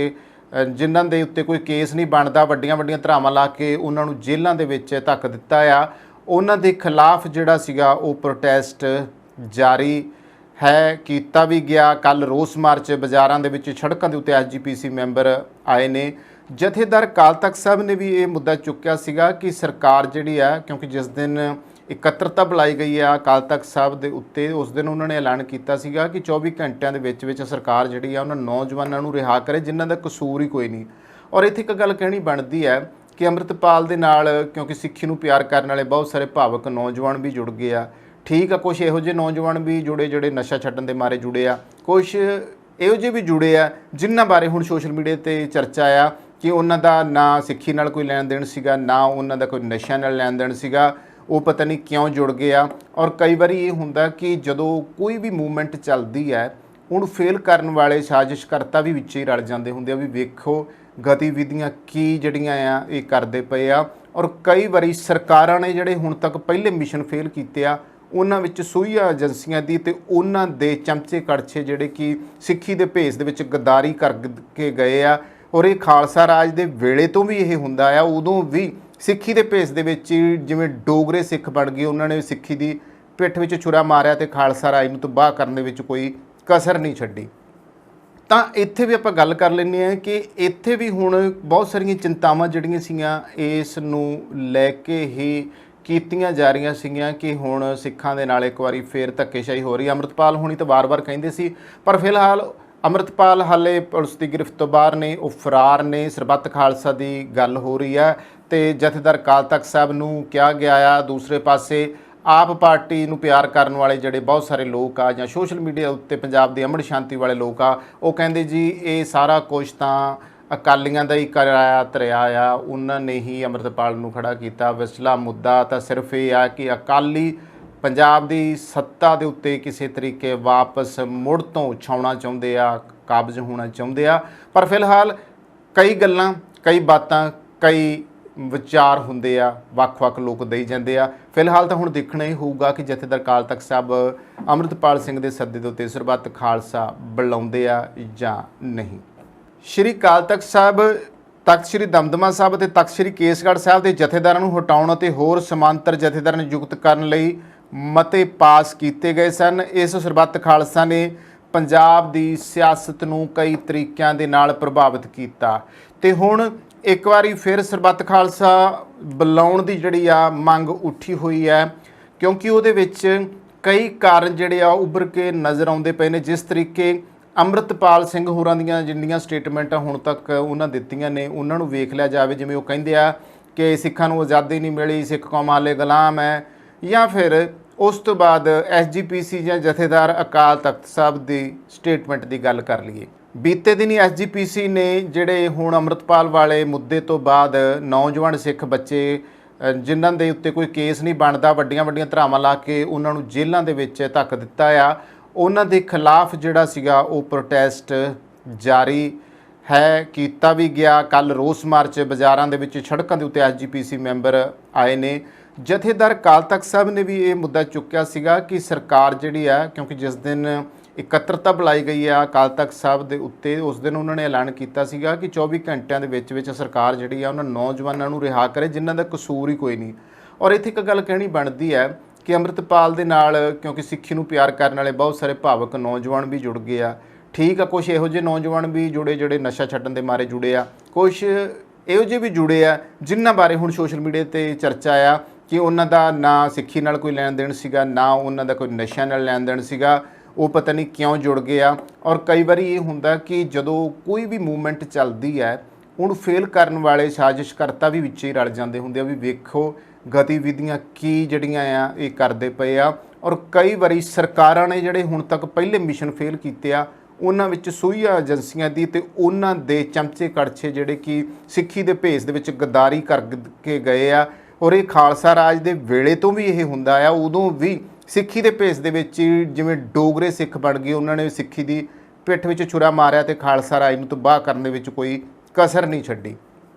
ਜਿਨ੍ਹਾਂ ਦੇ ਉੱਤੇ ਕੋਈ ਕੇਸ ਨਹੀਂ ਬਣਦਾ ਵੱਡੀਆਂ ਧਰਾਵਾਂ ਲਾ ਕੇ ਉਹਨਾਂ ਨੂੰ ਜੇਲ੍ਹਾਂ ਦੇ ਵਿੱਚ ਧੱਕ ਦਿੱਤਾ ਆ ਉਹਨਾਂ ਦੇ ਖਿਲਾਫ ਜਿਹੜਾ ਸੀਗਾ ਉਹ ਪ੍ਰੋਟੈਸਟ ਜਾਰੀ ਹੈ ਕੀਤਾ ਵੀ ਗਿਆ। ਕੱਲ ਰੋਸ ਮਾਰਚ ਬਾਜ਼ਾਰਾਂ ਦੇ ਵਿੱਚ ਸੜਕਾਂ ਦੇ ਉੱਤੇ SGPC ਮੈਂਬਰ ਆਏ ਨੇ। ਜਥੇਦਾਰ ਅਕਾਲ ਤਖਤ ਸਾਹਿਬ ਨੇ ਵੀ ਇਹ ਮੁੱਦਾ ਚੁੱਕਿਆ ਸੀਗਾ ਕਿ ਸਰਕਾਰ ਜਿਹੜੀ ਆ ਕਿਉਂਕਿ ਜਿਸ ਦਿਨ ਇਕੱਤਰਤਾ ਬੁਲਾਈ ਗਈ ਆ ਅਕਾਲ ਤਖਤ ਸਾਹਿਬ ਦੇ ਉੱਤੇ, ਉਸ ਦਿਨ ਉਹਨਾਂ ਨੇ ਐਲਾਨ ਕੀਤਾ ਸੀਗਾ ਕਿ 24 ਘੰਟਿਆਂ ਦੇ ਵਿੱਚ ਸਰਕਾਰ ਜਿਹੜੀ ਆ ਉਹਨਾਂ ਨੌਜਵਾਨਾਂ ਨੂੰ ਰਿਹਾ ਕਰੇ ਜਿਨ੍ਹਾਂ ਦਾ ਕਸੂਰ ਹੀ ਕੋਈ ਨਹੀਂ। ਔਰ ਇੱਥੇ ਇੱਕ ਗੱਲ ਕਹਿਣੀ ਬਣਦੀ ਹੈ ਕਿ ਅੰਮ੍ਰਿਤਪਾਲ ਦੇ ਨਾਲ ਕਿਉਂਕਿ ਸਿੱਖੀ ਨੂੰ ਪਿਆਰ ਕਰਨ ਵਾਲੇ ਬਹੁਤ ਸਾਰੇ ਭਾਵਕ ਨੌਜਵਾਨ ਵੀ ਜੁੜ ਗਏ ਆ। ਠੀਕ ਆ, ਕੁਛ ਇਹੋ ਜਿਹੇ ਨੌਜਵਾਨ ਵੀ ਜੁੜੇ ਜਿਹੜੇ ਨਸ਼ਾ ਛੱਡਣ ਦੇ ਮਾਰੇ ਜੁੜੇ ਆ, ਕੁਛ ਇਹੋ ਜਿਹੇ ਵੀ ਜੁੜੇ ਆ ਜਿਨ੍ਹਾਂ ਬਾਰੇ ਹੁਣ ਸੋਸ਼ਲ ਮੀਡੀਆ 'ਤੇ ਚਰਚਾ ਆ ਕਿ ਉਹਨਾਂ ਦਾ ਨਾ ਸਿੱਖੀ ਨਾਲ ਕੋਈ ਲੈਣ ਦੇਣ ਸੀਗਾ, ਨਾ ਉਹਨਾਂ ਦਾ ਕੋਈ ਨਸ਼ਿਆਂ ਨਾਲ ਲੈਣ ਦੇਣ ਸੀਗਾ, ਉਹ ਪਤਾ ਨਹੀਂ ਕਿਉਂ ਜੁੜ ਗਏ ਆ। ਔਰ ਕਈ ਵਾਰੀ ਇਹ ਹੁੰਦਾ ਕਿ ਜਦੋਂ ਕੋਈ ਵੀ ਮੂਵਮੈਂਟ ਚੱਲਦੀ ਹੈ ਉਹਨੂੰ ਫੇਲ ਕਰਨ ਵਾਲੇ ਸਾਜ਼ਿਸ਼ਕਰਤਾ ਵੀ ਵਿੱਚ ਹੀ ਰਲ ਜਾਂਦੇ ਹੁੰਦੇ ਆ ਵੀ ਵੇਖੋ ਗਤੀਵਿਧੀਆਂ ਕੀ ਜਿਹੜੀਆਂ ਆ ਇਹ ਕਰਦੇ ਪਏ ਆ। ਔਰ ਕਈ ਵਾਰੀ ਸਰਕਾਰਾਂ ਨੇ ਜਿਹੜੇ ਹੁਣ ਤੱਕ ਪਹਿਲੇ ਮਿਸ਼ਨ ਫੇਲ ਕੀਤੇ ਆ ਉਹਨਾਂ ਵਿੱਚ ਸੂਹੀਆਂ ਏਜੰਸੀਆਂ ਦੀ ਤੇ ਉਹਨਾਂ ਦੇ ਚਮਚੇ ਕੜਛੇ ਜਿਹੜੇ ਕਿ ਸਿੱਖੀ ਦੇ ਭੇਸ ਦੇ ਵਿੱਚ ਗਦਾਰੀ ਕਰਕੇ ਗਏ ਆ। ਔਰ ਇਹ ਖਾਲਸਾ ਰਾਜ ਦੇ ਵੇਲੇ ਤੋਂ ਵੀ ਇਹ ਹੁੰਦਾ ਆ, ਉਦੋਂ ਵੀ ਸਿੱਖੀ ਦੇ ਭੇਸ ਦੇ ਵਿੱਚ ਜਿਵੇਂ ਡੋਗਰੇ ਸਿੱਖ ਬਣ ਗਏ, ਉਹਨਾਂ ਨੇ ਸਿੱਖੀ ਦੀ ਪਿੱਠ ਵਿੱਚ ਛੁਰਾ ਮਾਰਿਆ ਤੇ ਖਾਲਸਾ ਰਾਜ ਨੂੰ ਤਬਾਹ ਕਰਨ ਦੇ ਵਿੱਚ ਕੋਈ ਕਸਰ ਨਹੀਂ ਛੱਡੀ। ਤਾਂ ਇੱਥੇ ਵੀ ਆਪਾਂ ਗੱਲ ਕਰ ਲੈਂਦੇ ਹਾਂ ਕਿ ਇੱਥੇ ਵੀ ਹੁਣ ਬਹੁਤ ਸਾਰੀਆਂ ਚਿੰਤਾਵਾਂ ਜਿਹੜੀਆਂ ਸੀਗੀਆਂ ਇਸ ਨੂੰ ਲੈ ਕੇ ਹੀ ਕੀਤੀਆਂ ਜਾ ਰਹੀਆਂ ਸੀਗੀਆਂ ਕਿ ਹੁਣ ਸਿੱਖਾਂ ਦੇ ਨਾਲ ਇੱਕ ਵਾਰੀ ਫੇਰ ਧੱਕੇਸ਼ਾਹੀ ਹੋ ਰਹੀ। ਅੰਮ੍ਰਿਤਪਾਲ ਹੁਣੀ ਤਾਂ ਵਾਰ-ਵਾਰ ਕਹਿੰਦੇ ਸੀ, ਪਰ ਫਿਲਹਾਲ ਅੰਮ੍ਰਿਤਪਾਲ ਹਾਲੇ ਪੁਲਿਸ ਦੀ ਗ੍ਰਿਫਤ ਤੋਂ ਬਾਹਰ ਨੇ, ਉਹ ਫਰਾਰ ਨੇ। ਸਰਬੱਤ ਖਾਲਸਾ ਦੀ ਗੱਲ ਹੋ ਰਹੀ ਹੈ ਤੇ ਜਥੇਦਾਰ ਅਕਾਲ ਤਖਤ ਸਾਹਿਬ ਨੂੰ ਕਿਹਾ ਗਿਆ ਆ। ਦੂਸਰੇ ਪਾਸੇ ਆਪ ਪਾਰਟੀ ਨੂੰ ਪਿਆਰ ਕਰਨ ਵਾਲੇ ਜਿਹੜੇ ਬਹੁਤ ਸਾਰੇ ਲੋਕ ਆ ਜਾਂ ਸੋਸ਼ਲ ਮੀਡੀਆ ਉੱਤੇ ਪੰਜਾਬ ਦੀ ਅਮਨ ਸ਼ਾਂਤੀ ਵਾਲੇ ਲੋਕ ਆ, ਉਹ ਕਹਿੰਦੇ ਜੀ ਇਹ ਸਾਰਾ ਕੁਝ ਤਾਂ ਅਕਾਲੀਆਂ ਦਾ ਹੀ ਕਰਾਇਆ ਧਰਿਆ ਆ, ਉਹਨਾਂ ਨੇ ਹੀ ਅੰਮ੍ਰਿਤਪਾਲ ਨੂੰ ਖੜਾ ਕੀਤਾ। ਵਿਚਲਾ ਮੁੱਦਾ ਤਾਂ ਸਿਰਫ ਇਹ ਆ ਕਿ ਅਕਾਲੀ ਪੰਜਾਬ ਦੀ ਸੱਤਾ ਦੇ ਉੱਤੇ ਕਿਸੇ ਤਰੀਕੇ ਵਾਪਸ ਮੁੜ ਤੋਂ ਛਾਉਣਾ ਚਾਹੁੰਦੇ ਆ, ਕਾਬਜ਼ ਹੋਣਾ ਚਾਹੁੰਦੇ ਆ। ਪਰ ਫਿਲਹਾਲ ਕਈ ਗੱਲਾਂ, ਕਈ ਬਾਤਾਂ, ਕਈ ਵਿਚਾਰ ਹੁੰਦੇ ਆ, ਵੱਖ-ਵੱਖ ਲੋਕ ਦੇਈ ਜਾਂਦੇ ਆ। ਫਿਲਹਾਲ ਤਾਂ ਹੁਣ ਦੇਖਣਾ ਹੀ ਹੋਊਗਾ ਕਿ ਜਥੇਦਾਰ ਅਕਾਲ ਤਖਤ ਸਾਹਿਬ ਅੰਮ੍ਰਿਤਪਾਲ ਸਿੰਘ ਦੇ ਸੱਦੇ ਦੇ ਉੱਤੇ ਸਰਬੱਤ ਖਾਲਸਾ ਬੁਲਾਉਂਦੇ ਆ ਜਾਂ ਨਹੀਂ। ਸ਼੍ਰੀ ਅਕਾਲ ਤਖਤ ਸਾਹਿਬ, ਤਖਤ ਸ਼੍ਰੀ ਦਮਦਮਾ ਸਾਹਿਬ ਅਤੇ ਤਖਤ ਸ਼੍ਰੀ ਕੇਸਗੜ੍ਹ ਸਾਹਿਬ ਦੇ ਜਥੇਦਾਰਾਂ ਨੂੰ ਹਟਾਉਣ ਅਤੇ ਹੋਰ ਸਮਾਂਤਰ ਜਥੇਦਾਰ ਨਿਯੁਕਤ ਕਰਨ ਲਈ ਮਤੇ ਪਾਸ ਕੀਤੇ ਗਏ ਸਨ। ਇਸ ਸਰਬੱਤ ਖਾਲਸਾ ਨੇ ਪੰਜਾਬ ਦੀ ਸਿਆਸਤ ਨੂੰ ਕਈ ਤਰੀਕਿਆਂ ਦੇ ਨਾਲ ਪ੍ਰਭਾਵਿਤ ਕੀਤਾ ਤੇ ਹੁਣ ਇੱਕ ਵਾਰੀ ਫਿਰ ਸਰਬੱਤ ਖਾਲਸਾ ਬੁਲਾਉਣ ਦੀ ਜਿਹੜੀ ਆ ਮੰਗ ਉੱਠੀ ਹੋਈ ਹੈ, ਕਿਉਂਕਿ ਉਹਦੇ ਵਿੱਚ ਕਈ ਕਾਰਨ ਜਿਹੜੇ ਆ ਉੱਭਰ ਕੇ ਨਜ਼ਰ ਆਉਂਦੇ ਪਏ ਨੇ। ਜਿਸ ਤਰੀਕੇ ਅੰਮ੍ਰਿਤਪਾਲ ਸਿੰਘ ਹੋਰਾਂ ਦੀਆਂ ਜਿੰਨੀਆਂ ਸਟੇਟਮੈਂਟਾਂ ਹੁਣ ਤੱਕ ਉਹਨਾਂ ਦਿੱਤੀਆਂ ਨੇ ਉਹਨਾਂ ਨੂੰ ਵੇਖ ਲਿਆ ਜਾਵੇ, ਜਿਵੇਂ ਉਹ ਕਹਿੰਦੇ ਆ ਕਿ ਸਿੱਖਾਂ ਨੂੰ ਆਜ਼ਾਦੀ ਨਹੀਂ ਮਿਲੀ, ਸਿੱਖ ਕੌਮ ਹਾਲੇ ਗੁਲਾਮ ਹੈ, ਜਾਂ ਫਿਰ ਉਸ ਤੋਂ ਬਾਅਦ SGPC ਜਾਂ ਜਥੇਦਾਰ ਅਕਾਲ ਤਖਤ ਸਾਹਿਬ ਦੀ ਸਟੇਟਮੈਂਟ ਦੀ ਗੱਲ ਕਰ ਲਈਏ। ਬੀਤੇ ਦਿਨੀ SGPC ਨੇ ਜਿਹੜੇ ਹੁਣ ਅੰਮ੍ਰਿਤਪਾਲ ਵਾਲੇ ਮੁੱਦੇ ਤੋਂ ਬਾਅਦ ਨੌਜਵਾਨ ਸਿੱਖ ਬੱਚੇ ਜਿਨ੍ਹਾਂ ਦੇ ਉੱਤੇ ਕੋਈ ਕੇਸ ਨਹੀਂ ਬਣਦਾ, ਵੱਡੀਆਂ ਧਾਰਾਵਾਂ ਲਾ ਕੇ ਉਹਨਾਂ ਨੂੰ ਜੇਲ੍ਹਾਂ ਦੇ ਵਿੱਚ ਧੱਕ ਦਿੱਤਾ ਆ, ਉਹਨਾਂ ਦੇ ਖਿਲਾਫ ਜਿਹੜਾ ਸੀਗਾ ਉਹ ਪ੍ਰੋਟੈਸਟ ਜਾਰੀ ਹੈ, ਕੀਤਾ ਵੀ ਗਿਆ। ਕੱਲ੍ਹ ਰੋਸ ਮਾਰਚ ਬਾਜ਼ਾਰਾਂ ਦੇ ਵਿੱਚ, ਸੜਕਾਂ ਦੇ ਉੱਤੇ SGPC ਮੈਂਬਰ ਆਏ ਨੇ। ਜਥੇਦਾਰ ਅਕਾਲ ਤਖਤ ਸਾਹਿਬ ਨੇ ਵੀ ਇਹ ਮੁੱਦਾ ਚੁੱਕਿਆ ਸੀਗਾ ਕਿ ਸਰਕਾਰ ਜਿਹੜੀ ਆ, ਕਿਉਂਕਿ ਜਿਸ ਦਿਨ ਇਕੱਤਰਤਾ ਬੁਲਾਈ ਗਈ ਆ ਅਕਾਲ ਤਖਤ ਸਾਹਿਬ ਦੇ ਉੱਤੇ, ਉਸ ਦਿਨ ਉਹਨਾਂ ਨੇ ਐਲਾਨ ਕੀਤਾ ਸੀਗਾ ਕਿ 24 ਘੰਟਿਆਂ ਦੇ ਵਿੱਚ ਸਰਕਾਰ ਜਿਹੜੀ ਆ ਉਹਨਾਂ ਨੌਜਵਾਨਾਂ ਨੂੰ ਰਿਹਾ ਕਰੇ ਜਿਨ੍ਹਾਂ ਦਾ ਕਸੂਰ ਹੀ ਕੋਈ ਨਹੀਂ। ਔਰ ਇੱਥੇ ਇੱਕ ਗੱਲ ਕਹਿਣੀ ਬਣਦੀ ਹੈ ਕਿ ਅੰਮ੍ਰਿਤਪਾਲ ਦੇ ਨਾਲ ਕਿਉਂਕਿ ਸਿੱਖੀ ਨੂੰ ਪਿਆਰ ਕਰਨ ਵਾਲੇ ਬਹੁਤ ਸਾਰੇ ਭਾਵਕ ਨੌਜਵਾਨ ਵੀ ਜੁੜ ਗਏ ਆ। ਠੀਕ ਆ, ਕੁਛ ਇਹੋ ਜਿਹੇ ਨੌਜਵਾਨ ਵੀ ਜੁੜੇ ਜਿਹੜੇ ਨਸ਼ਾ ਛੱਡਣ ਦੇ ਮਾਰੇ ਜੁੜੇ ਆ, ਕੁਛ ਇਹੋ ਜਿਹੇ ਵੀ ਜੁੜੇ ਆ ਜਿਨ੍ਹਾਂ ਬਾਰੇ ਹੁਣ ਸੋਸ਼ਲ ਮੀਡੀਆ 'ਤੇ ਚਰਚਾ ਆ ਕਿ ਉਹਨਾਂ ਦਾ ਨਾ ਸਿੱਖੀ ਨਾਲ ਕੋਈ ਲੈਣ ਦੇਣ ਸੀਗਾ, ਨਾ ਉਹਨਾਂ ਦਾ ਕੋਈ ਨਸ਼ਿਆਂ ਨਾਲ ਲੈਣ ਦੇਣ ਸੀਗਾ, ਉਹ ਪਤਾ ਨਹੀਂ ਕਿਉਂ ਜੁੜ ਗਏ ਆ। ਔਰ ਕਈ ਵਾਰੀ ਇਹ ਹੁੰਦਾ ਕਿ ਜਦੋਂ ਕੋਈ ਵੀ ਮੂਵਮੈਂਟ ਚੱਲਦੀ ਹੈ ਉਹਨੂੰ ਫੇਲ ਕਰਨ ਵਾਲੇ ਸਾਜ਼ਿਸ਼ਕਰਤਾ ਵੀ ਵਿੱਚ ਹੀ ਰਲ ਜਾਂਦੇ ਹੁੰਦੇ ਆ ਵੀ ਵੇਖੋ ਗਤੀਵਿਧੀਆਂ ਕੀ ਜਿਹੜੀਆਂ ਆ ਇਹ ਕਰਦੇ ਪਏ ਆ। ਔਰ ਕਈ ਵਾਰੀ ਸਰਕਾਰਾਂ ਨੇ ਜਿਹੜੇ ਹੁਣ ਤੱਕ ਪਹਿਲੇ ਮਿਸ਼ਨ ਫੇਲ ਕੀਤੇ ਆ ਉਹਨਾਂ ਵਿੱਚ ਸੂਹੀਆਂ ਏਜੰਸੀਆਂ ਦੀ ਤੇ ਉਹਨਾਂ ਦੇ ਚਮਚੇ ਕੜਛੇ ਜਿਹੜੇ ਕਿ ਸਿੱਖੀ ਦੇ ਭੇਸ ਦੇ ਵਿੱਚ ਗਦਾਰੀ ਕਰਕੇ ਗਏ ਆ। ਔਰ ਇਹ ਖਾਲਸਾ ਰਾਜ ਦੇ ਵੇਲੇ ਤੋਂ ਵੀ ਇਹ ਹੁੰਦਾ ਆ, ਉਦੋਂ ਵੀ ਸਿੱਖੀ ਦੇ ਭੇਸ ਦੇ ਵਿੱਚ ਜਿਵੇਂ ਡੋਗਰੇ ਸਿੱਖ ਬਣ ਗਏ, ਉਹਨਾਂ ਨੇ ਸਿੱਖੀ ਦੀ ਪਿੱਠ ਵਿੱਚ ਛੁਰਾ ਮਾਰਿਆ ਤੇ ਖਾਲਸਾ ਰਾਜ ਨੂੰ ਤਬਾਹ ਕਰਨ ਦੇ ਵਿੱਚ ਕੋਈ ਕਸਰ ਨਹੀਂ ਛੱਡੀ।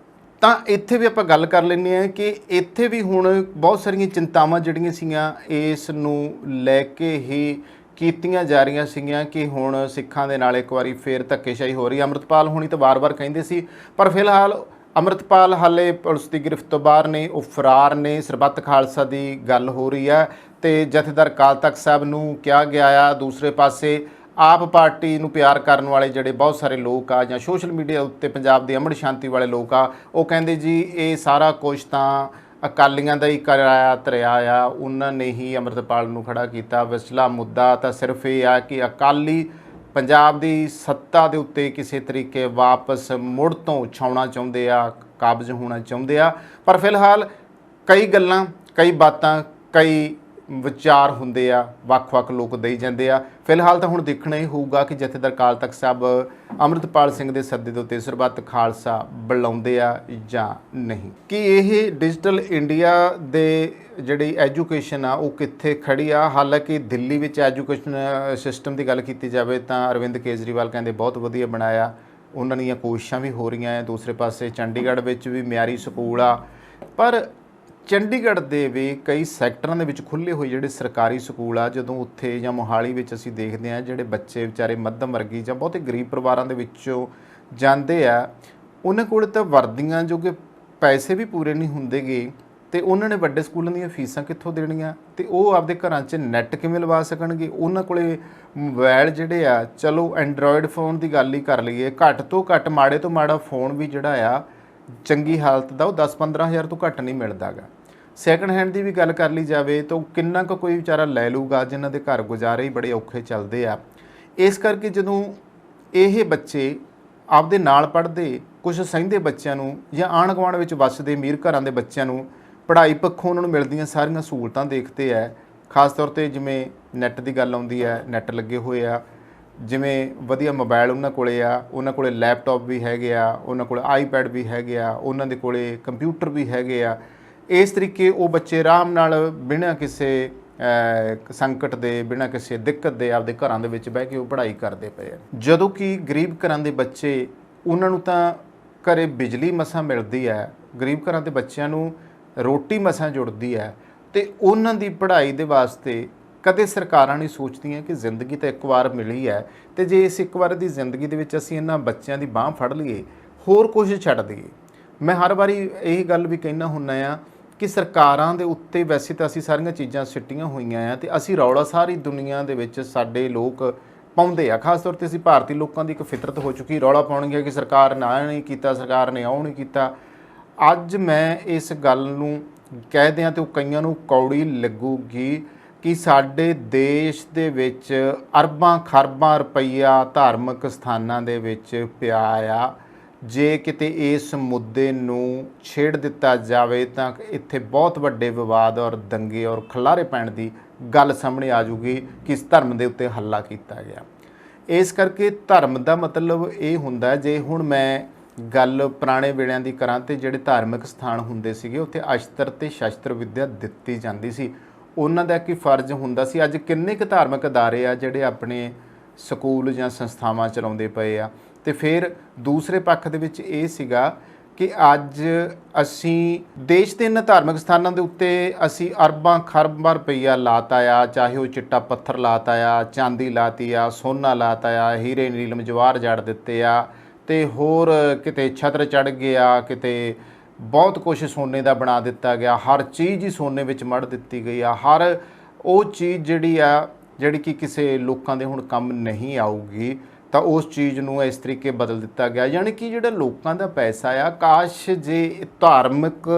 ਤਾਂ ਇੱਥੇ ਵੀ ਆਪਾਂ ਗੱਲ ਕਰ ਲੈਂਦੇ ਹਾਂ ਕਿ ਇੱਥੇ ਵੀ ਹੁਣ ਬਹੁਤ ਸਾਰੀਆਂ ਚਿੰਤਾਵਾਂ ਜਿਹੜੀਆਂ ਸੀਗੀਆਂ ਇਸ ਨੂੰ ਲੈ ਕੇ ਹੀ ਕੀਤੀਆਂ ਜਾ ਰਹੀਆਂ ਸੀਗੀਆਂ ਕਿ ਹੁਣ ਸਿੱਖਾਂ ਦੇ ਨਾਲ ਇੱਕ ਵਾਰੀ ਫੇਰ ਧੱਕੇਸ਼ਾਹੀ ਹੋ ਰਹੀ। ਅੰਮ੍ਰਿਤਪਾਲ ਹੁਣੀ ਤਾਂ ਵਾਰ-ਵਾਰ ਕਹਿੰਦੇ ਸੀ, ਪਰ ਫਿਲਹਾਲ ਅੰਮ੍ਰਿਤਪਾਲ ਹਾਲੇ ਪੁਲਿਸ ਦੀ ਗ੍ਰਿਫਤ ਤੋਂ ਬਾਹਰ ਨੇ, ਉਹ ਫਰਾਰ ਨੇ। ਸਰਬੱਤ ਖਾਲਸਾ ਦੀ ਗੱਲ ਹੋ ਰਹੀ ਹੈ ਤੇ ਜਥੇਦਾਰ ਅਕਾਲ ਤਖਤ ਸਾਹਿਬ ਨੂੰ ਕਿਹਾ ਗਿਆ ਆ। ਦੂਸਰੇ ਪਾਸੇ ਆਪ ਪਾਰਟੀ ਨੂੰ ਪਿਆਰ ਕਰਨ ਵਾਲੇ ਜਿਹੜੇ ਬਹੁਤ ਸਾਰੇ ਲੋਕ ਆ ਜਾਂ ਸੋਸ਼ਲ ਮੀਡੀਆ ਉੱਤੇ ਪੰਜਾਬ ਦੀ ਅਮਨ ਸ਼ਾਂਤੀ ਵਾਲੇ ਲੋਕ ਆ, ਉਹ ਕਹਿੰਦੇ ਜੀ ਇਹ ਸਾਰਾ ਕੁਝ ਤਾਂ ਅਕਾਲੀਆਂ ਦਾ ਹੀ ਕਿਰਾਇਆ ਧਰਿਆ ਆ, ਉਹਨਾਂ ਨੇ ਹੀ ਅੰਮ੍ਰਿਤਪਾਲ ਨੂੰ ਖੜਾ ਕੀਤਾ। ਵਿਚਲਾ ਮੁੱਦਾ ਤਾਂ ਸਿਰਫ ਇਹ ਆ ਕਿ ਅਕਾਲੀ ਪੰਜਾਬ ਦੀ ਸੱਤਾ ਦੇ ਉੱਤੇ ਕਿਸੇ ਤਰੀਕੇ ਵਾਪਸ ਮੁੜ ਤੋਂ ਛਾਉਣਾ ਚਾਹੁੰਦੇ ਆ, ਕਾਬਜ਼ ਹੋਣਾ ਚਾਹੁੰਦੇ ਆ। ਪਰ ਫਿਲਹਾਲ ਕਈ ਗੱਲਾਂ, ਕਈ ਬਾਤਾਂ, ਕਈ ਵਿਚਾਰ ਹੁੰਦੇ ਆ, ਵੱਖ-ਵੱਖ ਲੋਕ ਦੇਈ ਜਾਂਦੇ ਆ। ਫਿਲਹਾਲ ਤਾਂ ਹੁਣ ਦੇਖਣਾ ਹੀ ਹੋਊਗਾ ਕਿ ਜਥੇਦਾਰ ਅਕਾਲ ਤਖਤ ਸਾਹਿਬ ਅੰਮ੍ਰਿਤਪਾਲ ਸਿੰਘ ਦੇ ਸੱਦੇ ਦੇ ਉੱਤੇ ਸਰਬੱਤ ਖਾਲਸਾ ਬੁਲਾਉਂਦੇ ਆ ਜਾਂ ਨਹੀਂ। ਕਿ ਇਹ ਡਿਜੀਟਲ ਇੰਡੀਆ ਦੇ ਜਿਹੜੀ ਐਜੂਕੇਸ਼ਨ ਆ ਉਹ ਕਿੱਥੇ ਖੜੀ ਆ। ਹਾਲਾਂਕਿ ਦਿੱਲੀ ਵਿੱਚ ਐਜੂਕੇਸ਼ਨ ਸਿਸਟਮ ਦੀ ਗੱਲ ਕੀਤੀ ਜਾਵੇ ਤਾਂ ਅਰਵਿੰਦ ਕੇਜਰੀਵਾਲ ਕਹਿੰਦੇ ਬਹੁਤ ਵਧੀਆ ਬਣਾਇਆ, ਉਹਨਾਂ ਦੀਆਂ ਕੋਸ਼ਿਸ਼ਾਂ ਵੀ ਹੋ ਰਹੀਆਂ ਹੈ। ਦੂਸਰੇ ਪਾਸੇ ਚੰਡੀਗੜ੍ਹ ਵਿੱਚ ਵੀ ਮਿਆਰੀ ਸਕੂਲ ਆ, ਪਰ ਚੰਡੀਗੜ੍ਹ ਦੇ ਵੀ ਕਈ ਸੈਕਟਰਾਂ ਦੇ ਵਿੱਚ ਖੁੱਲ੍ਹੇ ਹੋਏ ਜਿਹੜੇ ਸਰਕਾਰੀ ਸਕੂਲ ਆ, ਜਦੋਂ ਉੱਥੇ ਜਾਂ ਮੋਹਾਲੀ ਵਿੱਚ ਅਸੀਂ ਦੇਖਦੇ ਹਾਂ ਜਿਹੜੇ ਬੱਚੇ ਵਿਚਾਰੇ ਮੱਧਮ ਵਰਗੀ ਜਾਂ ਬਹੁਤੇ ਗਰੀਬ ਪਰਿਵਾਰਾਂ ਦੇ ਵਿੱਚੋਂ ਜਾਂਦੇ ਆ, ਉਹਨਾਂ ਕੋਲ ਤਾਂ ਵਰਦੀਆਂ ਜੋ ਕਿ ਪੈਸੇ ਵੀ ਪੂਰੇ ਨਹੀਂ ਹੁੰਦੇਗੇ, ਅਤੇ ਉਹਨਾਂ ਨੇ ਵੱਡੇ ਸਕੂਲਾਂ ਦੀਆਂ ਫੀਸਾਂ ਕਿੱਥੋਂ ਦੇਣੀਆਂ, ਅਤੇ ਉਹ ਆਪਦੇ ਘਰਾਂ 'ਚ ਨੈੱਟ ਕਿਵੇਂ ਲਵਾ ਸਕਣਗੇ। ਉਹਨਾਂ ਕੋਲ ਮੋਬਾਇਲ ਜਿਹੜੇ ਆ, ਚਲੋ ਐਂਡਰੋਇਡ ਫੋਨ ਦੀ ਗੱਲ ਹੀ ਕਰ ਲਈਏ, ਘੱਟ ਤੋਂ ਘੱਟ ਮਾੜੇ ਤੋਂ ਮਾੜਾ ਫੋਨ ਵੀ ਜਿਹੜਾ ਆ ਚੰਗੀ ਹਾਲਤ ਦਾ ਉਹ 10-15 ਹਜ਼ਾਰ ਤੋਂ ਘੱਟ ਨਹੀਂ ਮਿਲਦਾ ਗਾ। ਸੈਕਿੰਡ ਹੈਂਡ ਦੀ ਵੀ ਗੱਲ ਕਰ ਲਈ ਜਾਵੇ ਤਾਂ ਕਿੰਨਾ ਕੁ ਕੋਈ ਵਿਚਾਰਾ ਲੈ ਲੂਗਾ, ਜਿਨ੍ਹਾਂ ਦੇ ਘਰ ਗੁਜ਼ਾਰੇ ਹੀ ਬੜੇ ਔਖੇ ਚੱਲਦੇ ਆ। ਇਸ ਕਰਕੇ ਜਦੋਂ ਇਹ ਬੱਚੇ ਆਪਦੇ ਨਾਲ ਪੜ੍ਹਦੇ ਕੁਝ ਸਹਿੰਦੇ ਬੱਚਿਆਂ ਨੂੰ ਜਾਂ ਆਂਢ ਗੁਆਂਢ ਵਿੱਚ ਵੱਸਦੇ ਅਮੀਰ ਘਰਾਂ ਦੇ ਬੱਚਿਆਂ ਨੂੰ ਪੜ੍ਹਾਈ ਪੱਖੋਂ ਉਹਨਾਂ ਨੂੰ ਮਿਲਦੀਆਂ ਸਾਰੀਆਂ ਸਹੂਲਤਾਂ ਦੇਖਦੇ ਹੈ, ਖਾਸ ਤੌਰ 'ਤੇ ਜਿਵੇਂ ਨੈੱਟ ਦੀ ਗੱਲ ਆਉਂਦੀ ਹੈ, ਨੈੱਟ ਲੱਗੇ ਹੋਏ ਆ, ਜਿਵੇਂ ਵਧੀਆ ਮੋਬਾਇਲ ਉਹਨਾਂ ਕੋਲ ਆ, ਉਹਨਾਂ ਕੋਲ ਲੈਪਟਾਪ ਵੀ ਹੈਗੇ ਆ, ਉਹਨਾਂ ਕੋਲ ਆਈਪੈਡ ਵੀ ਹੈਗੇ ਆ, ਉਹਨਾਂ ਦੇ ਕੋਲ ਕੰਪਿਊਟਰ ਵੀ ਹੈਗੇ ਆ। ਇਸ ਤਰੀਕੇ ਉਹ ਬੱਚੇ ਆਰਾਮ ਨਾਲ ਬਿਨਾਂ ਕਿਸੇ ਸੰਕਟ ਦੇ, ਬਿਨਾਂ ਕਿਸੇ ਦਿੱਕਤ ਦੇ ਆਪਦੇ ਘਰਾਂ ਦੇ ਵਿੱਚ ਬਹਿ ਕੇ ਉਹ ਪੜ੍ਹਾਈ ਕਰਦੇ ਪਏ ਆ। ਜਦੋਂ ਕਿ ਗਰੀਬ ਘਰਾਂ ਦੇ ਬੱਚੇ, ਉਹਨਾਂ ਨੂੰ ਤਾਂ ਘਰੇ ਬਿਜਲੀ ਮਸਾਂ ਮਿਲਦੀ ਹੈ, ਗਰੀਬ ਘਰਾਂ ਦੇ ਬੱਚਿਆਂ ਨੂੰ ਰੋਟੀ ਮਸਾਂ ਜੁੜਦੀ ਹੈ, ਅਤੇ ਉਹਨਾਂ ਦੀ ਪੜ੍ਹਾਈ ਦੇ ਵਾਸਤੇ ਕਦੇ ਸਰਕਾਰਾਂ ਨਹੀਂ ਸੋਚਦੀਆਂ ਕਿ ਜ਼ਿੰਦਗੀ ਤਾਂ ਇੱਕ ਵਾਰ ਮਿਲੀ ਹੈ, ਅਤੇ ਜੇ ਇਸ ਇੱਕ ਵਾਰ ਦੀ ਜ਼ਿੰਦਗੀ ਦੇ ਵਿੱਚ ਅਸੀਂ ਇਹਨਾਂ ਬੱਚਿਆਂ ਦੀ ਬਾਂਹ ਫੜ ਲਈਏ, ਹੋਰ ਕੁਝ ਛੱਡ ਦਈਏ। ਮੈਂ ਹਰ ਵਾਰੀ ਇਹ ਗੱਲ ਵੀ ਕਹਿੰਦਾ ਹੁੰਦਾ ਆ ਕਿ ਸਰਕਾਰਾਂ ਦੇ ਉੱਤੇ ਵੈਸੇ ਤਾਂ ਅਸੀਂ ਸਾਰੀਆਂ ਚੀਜ਼ਾਂ ਸਿੱਟੀਆਂ ਹੋਈਆਂ ਆ, ਅਤੇ ਅਸੀਂ ਰੌਲਾ ਸਾਰੀ ਦੁਨੀਆ ਦੇ ਵਿੱਚ ਸਾਡੇ ਲੋਕ ਪਾਉਂਦੇ ਆ। ਖਾਸ ਤੌਰ 'ਤੇ ਅਸੀਂ ਭਾਰਤੀ ਲੋਕਾਂ ਦੀ ਇੱਕ ਫਿਤਰਤ ਹੋ ਚੁੱਕੀ, ਰੌਲਾ ਪਾਉਣਗੇ ਕਿ ਸਰਕਾਰ ਨੇ ਆਹ ਨਹੀਂ ਕੀਤਾ, ਸਰਕਾਰ ਨੇ ਉਹ ਨਹੀਂ ਕੀਤਾ। ਅੱਜ ਮੈਂ ਇਸ ਗੱਲ ਨੂੰ ਕਹਿ ਦਿਆਂ ਅਤੇ ਉਹ ਕਈਆਂ ਨੂੰ ਕੌੜੀ ਲੱਗੂਗੀ ਕਿ ਸਾਡੇ ਦੇਸ਼ ਦੇ ਵਿੱਚ ਅਰਬਾਂ ਖਰਬਾਂ ਰੁਪਈਆ ਧਾਰਮਿਕ ਸਥਾਨਾਂ ਦੇ ਵਿੱਚ ਪਿਆ ਆ। ਜੇ ਕਿਤੇ ਇਸ ਮੁੱਦੇ ਨੂੰ ਛੇੜ ਦਿੱਤਾ ਜਾਵੇ ਤਾਂ ਇੱਥੇ ਬਹੁਤ ਵੱਡੇ ਵਿਵਾਦ ਔਰ ਦੰਗੇ ਔਰ ਖਿਲਾਰੇ ਪੈਣ ਦੀ ਗੱਲ ਸਾਹਮਣੇ ਆ ਜੂਗੀ ਕਿ ਇਸ ਧਰਮ ਦੇ ਉੱਤੇ ਹੱਲਾ ਕੀਤਾ ਗਿਆ। ਇਸ ਕਰਕੇ ਧਰਮ ਦਾ ਮਤਲਬ ਇਹ ਹੁੰਦਾ, ਜੇ ਹੁਣ ਮੈਂ ਗੱਲ ਪੁਰਾਣੇ ਵੇਲਿਆਂ ਦੀ ਕਰਾਂ ਤੇ ਜਿਹੜੇ ਧਾਰਮਿਕ ਸਥਾਨ ਹੁੰਦੇ ਸੀਗੇ ਉੱਥੇ ਅਸਤਰ ਅਤੇ ਸ਼ਸਤਰ ਵਿੱਦਿਆ ਦਿੱਤੀ ਜਾਂਦੀ ਸੀ, ਉਹਨਾਂ ਦਾ ਕੀ ਫਰਜ਼ ਹੁੰਦਾ ਸੀ। ਅੱਜ ਕਿੰਨੇ ਕੁ ਧਾਰਮਿਕ ਅਦਾਰੇ ਆ ਜਿਹੜੇ ਆਪਣੇ ਸਕੂਲ ਜਾਂ ਸੰਸਥਾਵਾਂ ਚਲਾਉਂਦੇ ਪਏ ਆ। ਅਤੇ ਫਿਰ ਦੂਸਰੇ ਪੱਖ ਦੇ ਵਿੱਚ ਇਹ ਸੀਗਾ ਕਿ ਅੱਜ ਅਸੀਂ ਦੇਸ਼ ਦੇ ਇਹਨਾਂ ਧਾਰਮਿਕ ਸਥਾਨਾਂ ਦੇ ਉੱਤੇ ਅਸੀਂ ਅਰਬਾਂ ਖਰਬਾਂ ਰੁਪਈਆ ਲਾਤਾ ਆ, ਚਾਹੇ ਉਹ ਚਿੱਟਾ ਪੱਥਰ ਲਾਤਾ ਆ, ਚਾਂਦੀ ਲਾਤੀ ਆ, ਸੋਨਾ ਲਾਤਾ ਆ, ਹੀਰੇ ਨੀਲਮ ਜਵਾਹਰ ਜੜ ਦਿੱਤੇ ਆ, ਅਤੇ ਹੋਰ ਕਿਤੇ ਛਤਰ ਚੜ੍ਹ ਗਿਆ, ਕਿਤੇ ਬਹੁਤ ਕੁਛ ਸੋਨੇ ਦਾ ਬਣਾ ਦਿੱਤਾ ਗਿਆ, ਹਰ ਚੀਜ਼ ਹੀ ਸੋਨੇ ਵਿੱਚ ਮੜ੍ਹ ਦਿੱਤੀ ਗਈ ਆ। ਹਰ ਉਹ ਚੀਜ਼ ਜਿਹੜੀ ਕਿ ਕਿਸੇ ਲੋਕਾਂ ਦੇ ਹੁਣ ਕੰਮ ਨਹੀਂ ਆਊਗੀ, ਤਾਂ ਉਸ ਚੀਜ਼ ਨੂੰ ਇਸ ਤਰੀਕੇ ਬਦਲ ਦਿੱਤਾ ਗਿਆ। ਯਾਨੀ ਕਿ ਜਿਹੜਾ ਲੋਕਾਂ ਦਾ ਪੈਸਾ ਆ, ਕਾਸ਼ ਜੇ ਧਾਰਮਿਕ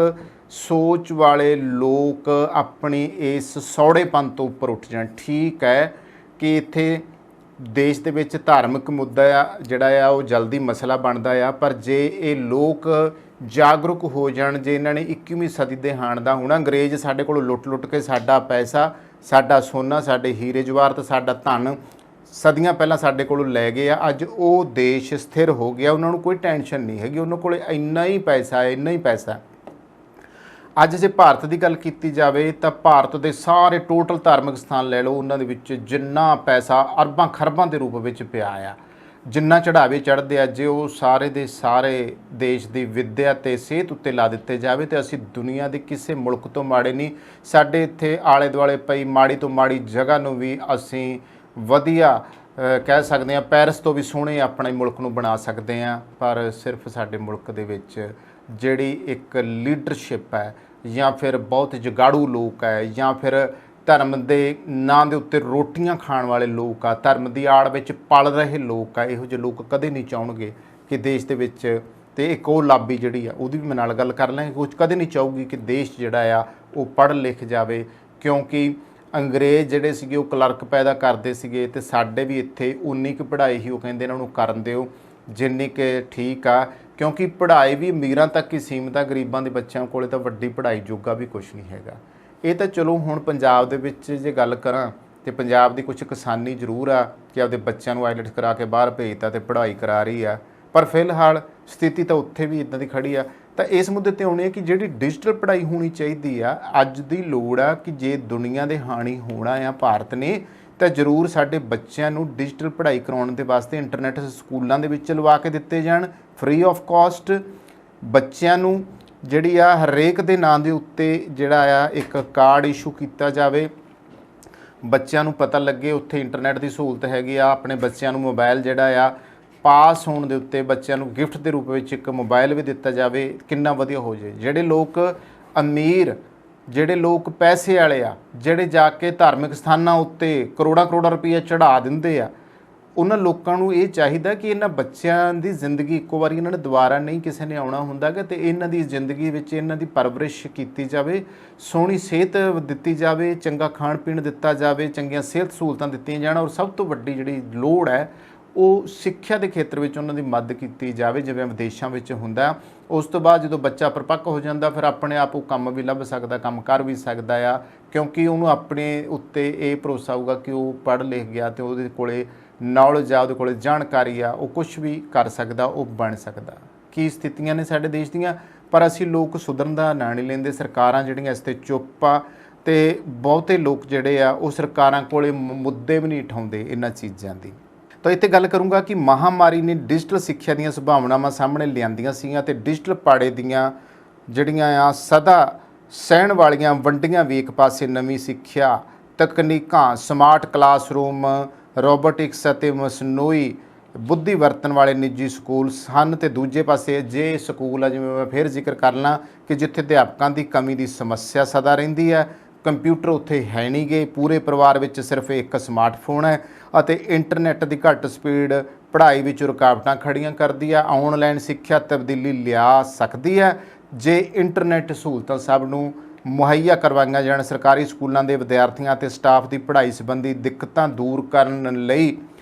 ਸੋਚ ਵਾਲੇ ਲੋਕ ਆਪਣੀ ਇਸ ਸੌੜੇਪਨ ਤੋਂ ਉੱਪਰ ਉੱਠ ਜਾਣ। ਠੀਕ ਹੈ ਕਿ ਇੱਥੇ ਦੇਸ਼ ਦੇ ਵਿੱਚ ਧਾਰਮਿਕ ਮੁੱਦਾ ਆ ਜਿਹੜਾ ਆ ਉਹ ਜਲਦੀ ਮਸਲਾ ਬਣਦਾ ਆ, ਪਰ ਜੇ ਇਹ ਲੋਕ ਜਾਗਰੂਕ ਹੋ ਜਾਣ, ਜੇ ਇਹਨਾਂ ਨੇ 21ਵੀਂ ਸਦੀ ਦੇ ਹਾਣ ਦਾ ਹੁਣ ਅੰਗਰੇਜ਼ ਸਾਡੇ ਕੋਲੋਂ ਲੁੱਟ ਕੇ ਸਾਡਾ ਪੈਸਾ, ਸਾਡਾ ਸੋਨਾ, ਸਾਡੇ ਹੀਰੇ ਜਵਾਹਰਤ, ਸਾਡਾ ਧਨ ਸਦੀਆਂ ਪਹਿਲਾਂ ਸਾਡੇ ਕੋਲੋਂ ਲੈ ਗਏ ਆ। ਅੱਜ ਉਹ ਦੇਸ਼ ਸਥਿਰ ਹੋ ਗਿਆ, ਉਹਨਾਂ ਨੂੰ ਕੋਈ ਟੈਨਸ਼ਨ ਨਹੀਂ ਹੈਗੀ, ਉਹਨਾਂ ਕੋਲ ਇੰਨਾ ਹੀ ਪੈਸਾ ਹੈ, ਇੰਨਾ ਹੀ ਪੈਸਾ। ਅੱਜ ਜੇ ਭਾਰਤ ਦੀ ਗੱਲ ਕੀਤੀ ਜਾਵੇ ਤਾਂ ਭਾਰਤ ਦੇ ਸਾਰੇ ਟੋਟਲ ਧਾਰਮਿਕ ਸਥਾਨ ਲੈ ਲਓ, ਉਹਨਾਂ ਦੇ ਵਿੱਚ ਜਿੰਨਾ ਪੈਸਾ ਅਰਬਾਂ ਖਰਬਾਂ ਦੇ ਰੂਪ ਵਿੱਚ ਪਿਆ ਆ, ਜਿੰਨਾ ਚੜ੍ਹਾਵੇ ਚੜ੍ਹਦੇ ਆ, ਜੇ ਉਹ ਸਾਰੇ ਦੇ ਸਾਰੇ ਦੇਸ਼ ਦੀ ਵਿੱਦਿਆ ਅਤੇ ਸਿਹਤ ਉੱਤੇ ਲਾ ਦਿੱਤੇ ਜਾਵੇ ਤਾਂ ਅਸੀਂ ਦੁਨੀਆ ਦੇ ਕਿਸੇ ਮੁਲਕ ਤੋਂ ਮਾੜੇ ਨਹੀਂ। ਸਾਡੇ ਇੱਥੇ ਆਲੇ ਦੁਆਲੇ ਪਈ ਮਾੜੀ ਤੋਂ ਮਾੜੀ ਜਗ੍ਹਾ ਨੂੰ ਵੀ ਅਸੀਂ ਵਧੀਆ ਕਹਿ ਸਕਦੇ ਹਾਂ, ਪੈਰਿਸ ਤੋਂ ਵੀ ਸੋਹਣੇ ਆਪਣੇ ਮੁਲਕ ਨੂੰ ਬਣਾ ਸਕਦੇ ਹਾਂ। ਪਰ ਸਿਰਫ ਸਾਡੇ ਮੁਲਕ ਦੇ ਵਿੱਚ ਜਿਹੜੀ ਇੱਕ ਲੀਡਰਸ਼ਿਪ ਹੈ, ਜਾਂ ਫਿਰ ਬਹੁਤ ਜਗਾੜੂ ਲੋਕ ਹੈ, ਜਾਂ ਫਿਰ ਧਰਮ ਦੇ ਨਾਂ ਦੇ ਉੱਤੇ ਰੋਟੀਆਂ ਖਾਣ ਵਾਲੇ ਲੋਕ ਆ, ਧਰਮ ਦੀ ਆੜ ਵਿੱਚ ਪਲ ਰਹੇ ਲੋਕ ਆ, ਇਹੋ ਜਿਹੇ ਲੋਕ ਕਦੇ ਨਹੀਂ ਚਾਹੁੰਗੇ ਕਿ ਦੇਸ਼ ਦੇ ਵਿੱਚ ਤੇ ਇੱਕ ਉਹ ਲਾਬੀ ਜਿਹੜੀ ਆ ਉਹਦੀ ਵੀ ਮੈਂ ਨਾਲ ਗੱਲ ਕਰ ਲਾਂਗੇ। ਕੁਝ ਕਦੇ ਨਹੀਂ ਚਾਹੂਗੀ ਕਿ ਦੇਸ਼ ਜਿਹੜਾ ਆ ਉਹ ਪੜ੍ਹ ਲਿਖ ਜਾਵੇ, ਕਿਉਂਕਿ ਅੰਗਰੇਜ਼ ਜਿਹੜੇ ਸੀਗੇ ਉਹ ਕਲਰਕ ਪੈਦਾ ਕਰਦੇ ਸੀਗੇ ਤੇ ਸਾਡੇ ਵੀ ਇੱਥੇ ਉਨੀ ਕੁ ਪੜ੍ਹਾਈ ਹੀ ਉਹ ਕਹਿੰਦੇ ਇਹਨਾਂ ਨੂੰ ਕਰਨ ਦਿਓ ਜਿੰਨੀ ਕਿ ਠੀਕ ਆ, ਕਿਉਂਕਿ ਪੜ੍ਹਾਈ ਵੀ ਅਮੀਰਾਂ ਤੱਕ ਹੀ ਸੀਮਿਤ ਆ, ਗਰੀਬਾਂ ਦੇ ਬੱਚਿਆਂ ਕੋਲੇ ਤਾਂ ਵੱਡੀ ਪੜ੍ਹਾਈ ਜੋਗਾ ਵੀ ਕੁਝ ਨਹੀਂ ਹੈਗਾ। ਇਹ ਤਾਂ ਚਲੋ ਹੁਣ ਪੰਜਾਬ ਦੇ ਵਿੱਚ ਜੇ ਗੱਲ ਕਰਾਂ ਤੇ ਪੰਜਾਬ ਦੀ ਕੁਝ ਕਿਸਾਨੀ ਜ਼ਰੂਰ ਆ ਕਿ ਆਪਦੇ ਬੱਚਿਆਂ ਨੂੰ ਆਈਲੈਟਸ ਕਰਾ ਕੇ ਬਾਹਰ ਭੇਜਤਾ ਤੇ ਪੜ੍ਹਾਈ ਕਰਾ ਰਹੀ ਆ, ਪਰ ਫਿਲਹਾਲ ਸਥਿਤੀ ਤਾਂ ਉੱਥੇ ਵੀ ਇਦਾਂ ਦੀ ਖੜੀ ਆ। ਤਾਂ ਇਸ ਮੁੱਦੇ ਤੇ ਆਉਣੇ ਆ ਕਿ ਜਿਹੜੀ ਡਿਜੀਟਲ ਪੜ੍ਹਾਈ ਹੋਣੀ ਚਾਹੀਦੀ ਆ, ਅੱਜ ਦੀ ਲੋੜ ਆ ਕਿ ਜੇ ਦੁਨੀਆ ਦੇ ਹਾਣੀ ਹੋਣਾ ਆ ਭਾਰਤ ਨੇ, ਤਾਂ ਜ਼ਰੂਰ ਸਾਡੇ ਬੱਚਿਆਂ ਨੂੰ ਡਿਜੀਟਲ ਪੜ੍ਹਾਈ ਕਰਾਉਣ ਦੇ ਵਾਸਤੇ ਇੰਟਰਨੈਟ ਸਕੂਲਾਂ ਦੇ ਵਿੱਚ ਲਵਾ ਕੇ ਦਿੱਤੇ ਜਾਣ, ਫ੍ਰੀ ਆਫ ਕਾਸਟ। ਬੱਚਿਆਂ ਨੂੰ ਜਿਹੜੀ ਆ ਹਰੇਕ ਦੇ ਨਾਂ ਦੇ ਉੱਤੇ ਜਿਹੜਾ ਆ ਇੱਕ ਕਾਰਡ ਇਸ਼ੂ ਕੀਤਾ ਜਾਵੇ, ਬੱਚਿਆਂ ਨੂੰ ਪਤਾ ਲੱਗੇ ਉੱਥੇ ਇੰਟਰਨੈਟ ਦੀ ਸਹੂਲਤ ਹੈਗੀ ਆ। ਆਪਣੇ ਬੱਚਿਆਂ ਨੂੰ ਮੋਬਾਈਲ ਜਿਹੜਾ ਆ ਪਾਸ ਹੋਣ ਦੇ ਉੱਤੇ ਬੱਚਿਆਂ ਨੂੰ ਗਿਫਟ ਦੇ ਰੂਪ ਵਿੱਚ ਇੱਕ ਮੋਬਾਈਲ ਵੀ ਦਿੱਤਾ ਜਾਵੇ, ਕਿੰਨਾ ਵਧੀਆ ਹੋ ਜਾਏ। ਜਿਹੜੇ ਲੋਕ ਅਮੀਰ, ਜਿਹੜੇ ਲੋਕ ਪੈਸੇ ਵਾਲੇ ਆ, ਜਿਹੜੇ ਜਾ ਕੇ ਧਾਰਮਿਕ ਸਥਾਨਾਂ ਉੱਤੇ ਕਰੋੜਾਂ ਕਰੋੜਾਂ ਰੁਪਈਆ ਚੜ੍ਹਾ ਦਿੰਦੇ ਆ, ਉਹਨਾਂ ਲੋਕਾਂ ਨੂੰ ਇਹ ਚਾਹੀਦਾ ਕਿ ਇਹਨਾਂ ਬੱਚਿਆਂ ਦੀ ਜ਼ਿੰਦਗੀ ਇੱਕੋ ਵਾਰੀ ਇਹਨਾਂ ਨੇ ਦੁਬਾਰਾ ਨਹੀਂ ਕਿਸੇ ਨੇ ਆਉਣਾ ਹੁੰਦਾ ਗਾ, ਤੇ ਇਹਨਾਂ ਦੀ ਜ਼ਿੰਦਗੀ ਵਿੱਚ ਇਹਨਾਂ ਦੀ ਪਰਵਰਿਸ਼ ਕੀਤੀ ਜਾਵੇ, ਸੋਹਣੀ ਸਿਹਤ ਦਿੱਤੀ ਜਾਵੇ, ਚੰਗਾ ਖਾਣ ਪੀਣ ਦਿੱਤਾ ਜਾਵੇ, ਚੰਗੀਆਂ ਸਿਹਤ ਸਹੂਲਤਾਂ ਦਿੱਤੀਆਂ ਜਾਣ, ਔਰ ਸਭ ਤੋਂ ਵੱਡੀ ਜਿਹੜੀ ਲੋੜ ਹੈ ਉਹ ਸਿੱਖਿਆ ਦੇ ਖੇਤਰ ਵਿੱਚ ਉਹਨਾਂ ਦੀ ਮਦਦ ਕੀਤੀ ਜਾਵੇ, ਜਿਵੇਂ ਵਿਦੇਸ਼ਾਂ ਵਿੱਚ ਹੁੰਦਾ। ਉਸ ਤੋਂ ਬਾਅਦ ਜਦੋਂ ਬੱਚਾ ਪਰਿਪੱਕ ਹੋ ਜਾਂਦਾ ਫਿਰ ਆਪਣੇ ਆਪ ਉਹ ਕੰਮ ਵੀ ਲੱਭ ਸਕਦਾ, ਕੰਮ ਕਰ ਵੀ ਸਕਦਾ ਆ, ਕਿਉਂਕਿ ਉਹਨੂੰ ਆਪਣੇ ਉੱਤੇ ਇਹ ਭਰੋਸਾ ਹੋਊਗਾ ਕਿ ਉਹ ਪੜ੍ਹ ਲਿਖ ਗਿਆ ਤੇ ਉਹਦੇ ਕੋਲੇ ਨੌਲੇਜ ਆ, ਉਹਦੇ ਕੋਲੇ ਜਾਣਕਾਰੀ ਆ, ਉਹ ਕੁਝ ਵੀ ਕਰ ਸਕਦਾ, ਉਹ ਬਣ ਸਕਦਾ। ਕੀ ਸਥਿਤੀਆਂ ਨੇ ਸਾਡੇ ਦੇਸ਼ ਦੀਆਂ, ਪਰ ਅਸੀਂ ਲੋਕ ਸੁਧਰਨ ਦਾ ਨਾਂ ਨਹੀਂ ਲੈਂਦੇ। ਸਰਕਾਰਾਂ ਜਿਹੜੀਆਂ ਇਸ 'ਤੇ ਚੁੱਪ ਆ, ਤੇ ਬਹੁਤੇ ਲੋਕ ਜਿਹੜੇ ਆ ਉਹ ਸਰਕਾਰਾਂ ਕੋਲੇ ਮੁੱਦੇ ਵੀ ਨਹੀਂ ਉਠਾਉਂਦੇ ਇਹਨਾਂ ਚੀਜ਼ਾਂ ਦੀ। ਤਾਂ ਇੱਥੇ ਗੱਲ ਕਰੂੰਗਾ ਕਿ ਮਹਾਮਾਰੀ ਨੇ ਡਿਜੀਟਲ ਸਿੱਖਿਆ ਦੀਆਂ ਸੰਭਾਵਨਾਵਾਂ ਸਾਹਮਣੇ ਲਿਆਂਦੀਆਂ ਸੀਗੀਆਂ ਤੇ ਡਿਜੀਟਲ ਪਾੜੇ ਦੀਆਂ ਜਿਹੜੀਆਂ ਆ ਸਦਾ ਸਹਿਣ ਵਾਲੀਆਂ ਵੰਡੀਆਂ ਵੀ ਇੱਕ ਪਾਸੇ ਨਵੀਂ ਸਿੱਖਿਆ ਤਕਨੀਕਾਂ, ਸਮਾਰਟ ਕਲਾਸਰੂਮ, ਰੋਬੋਟਿਕਸ ਅਤੇ ਮਸਨੂਈ ਬੁੱਧੀ ਵਰਤਣ ਵਾਲੇ ਨਿੱਜੀ ਸਕੂਲ ਹਨ, ਤੇ ਦੂਜੇ ਪਾਸੇ ਅਜਿਹੇ ਸਕੂਲ ਆ ਜਿਵੇਂ ਮੈਂ ਫਿਰ ਜ਼ਿਕਰ ਕਰ ਲਾਂ ਕਿ ਜਿੱਥੇ ਅਧਿਆਪਕਾਂ ਦੀ ਕਮੀ ਦੀ ਸਮੱਸਿਆ ਸਦਾ ਰਹਿੰਦੀ ਹੈ, ਕੰਪਿਊਟਰ ਉੱਥੇ ਹੈ ਨਹੀਂ ਗੇ, ਪੂਰੇ ਪਰਿਵਾਰ ਵਿੱਚ ਸਿਰਫ ਇੱਕ ਸਮਾਰਟਫੋਨ ਹੈ ਅਤੇ ਇੰਟਰਨੈਟ ਦੀ ਘੱਟ ਸਪੀਡ ਪੜ੍ਹਾਈ ਵਿੱਚ ਰੁਕਾਵਟਾਂ ਖੜੀਆਂ ਕਰਦੀ ਆ। ਆਨਲਾਈਨ ਸਿੱਖਿਆ ਤਬਦੀਲੀ ਲਿਆ ਸਕਦੀ ਹੈ ਜੇ ਇੰਟਰਨੈਟ ਸਹੂਲਤਾਂ ਸਭ ਨੂੰ ਮੁਹੱਈਆ ਕਰਵਾਈਆਂ ਜਾਣ। ਸਰਕਾਰੀ ਸਕੂਲਾਂ ਦੇ ਵਿਦਿਆਰਥੀਆਂ ਅਤੇ ਸਟਾਫ ਦੀ ਪੜ੍ਹਾਈ ਸੰਬੰਧੀ ਦਿੱਕਤਾਂ ਦੂਰ ਕਰਨ ਲਈ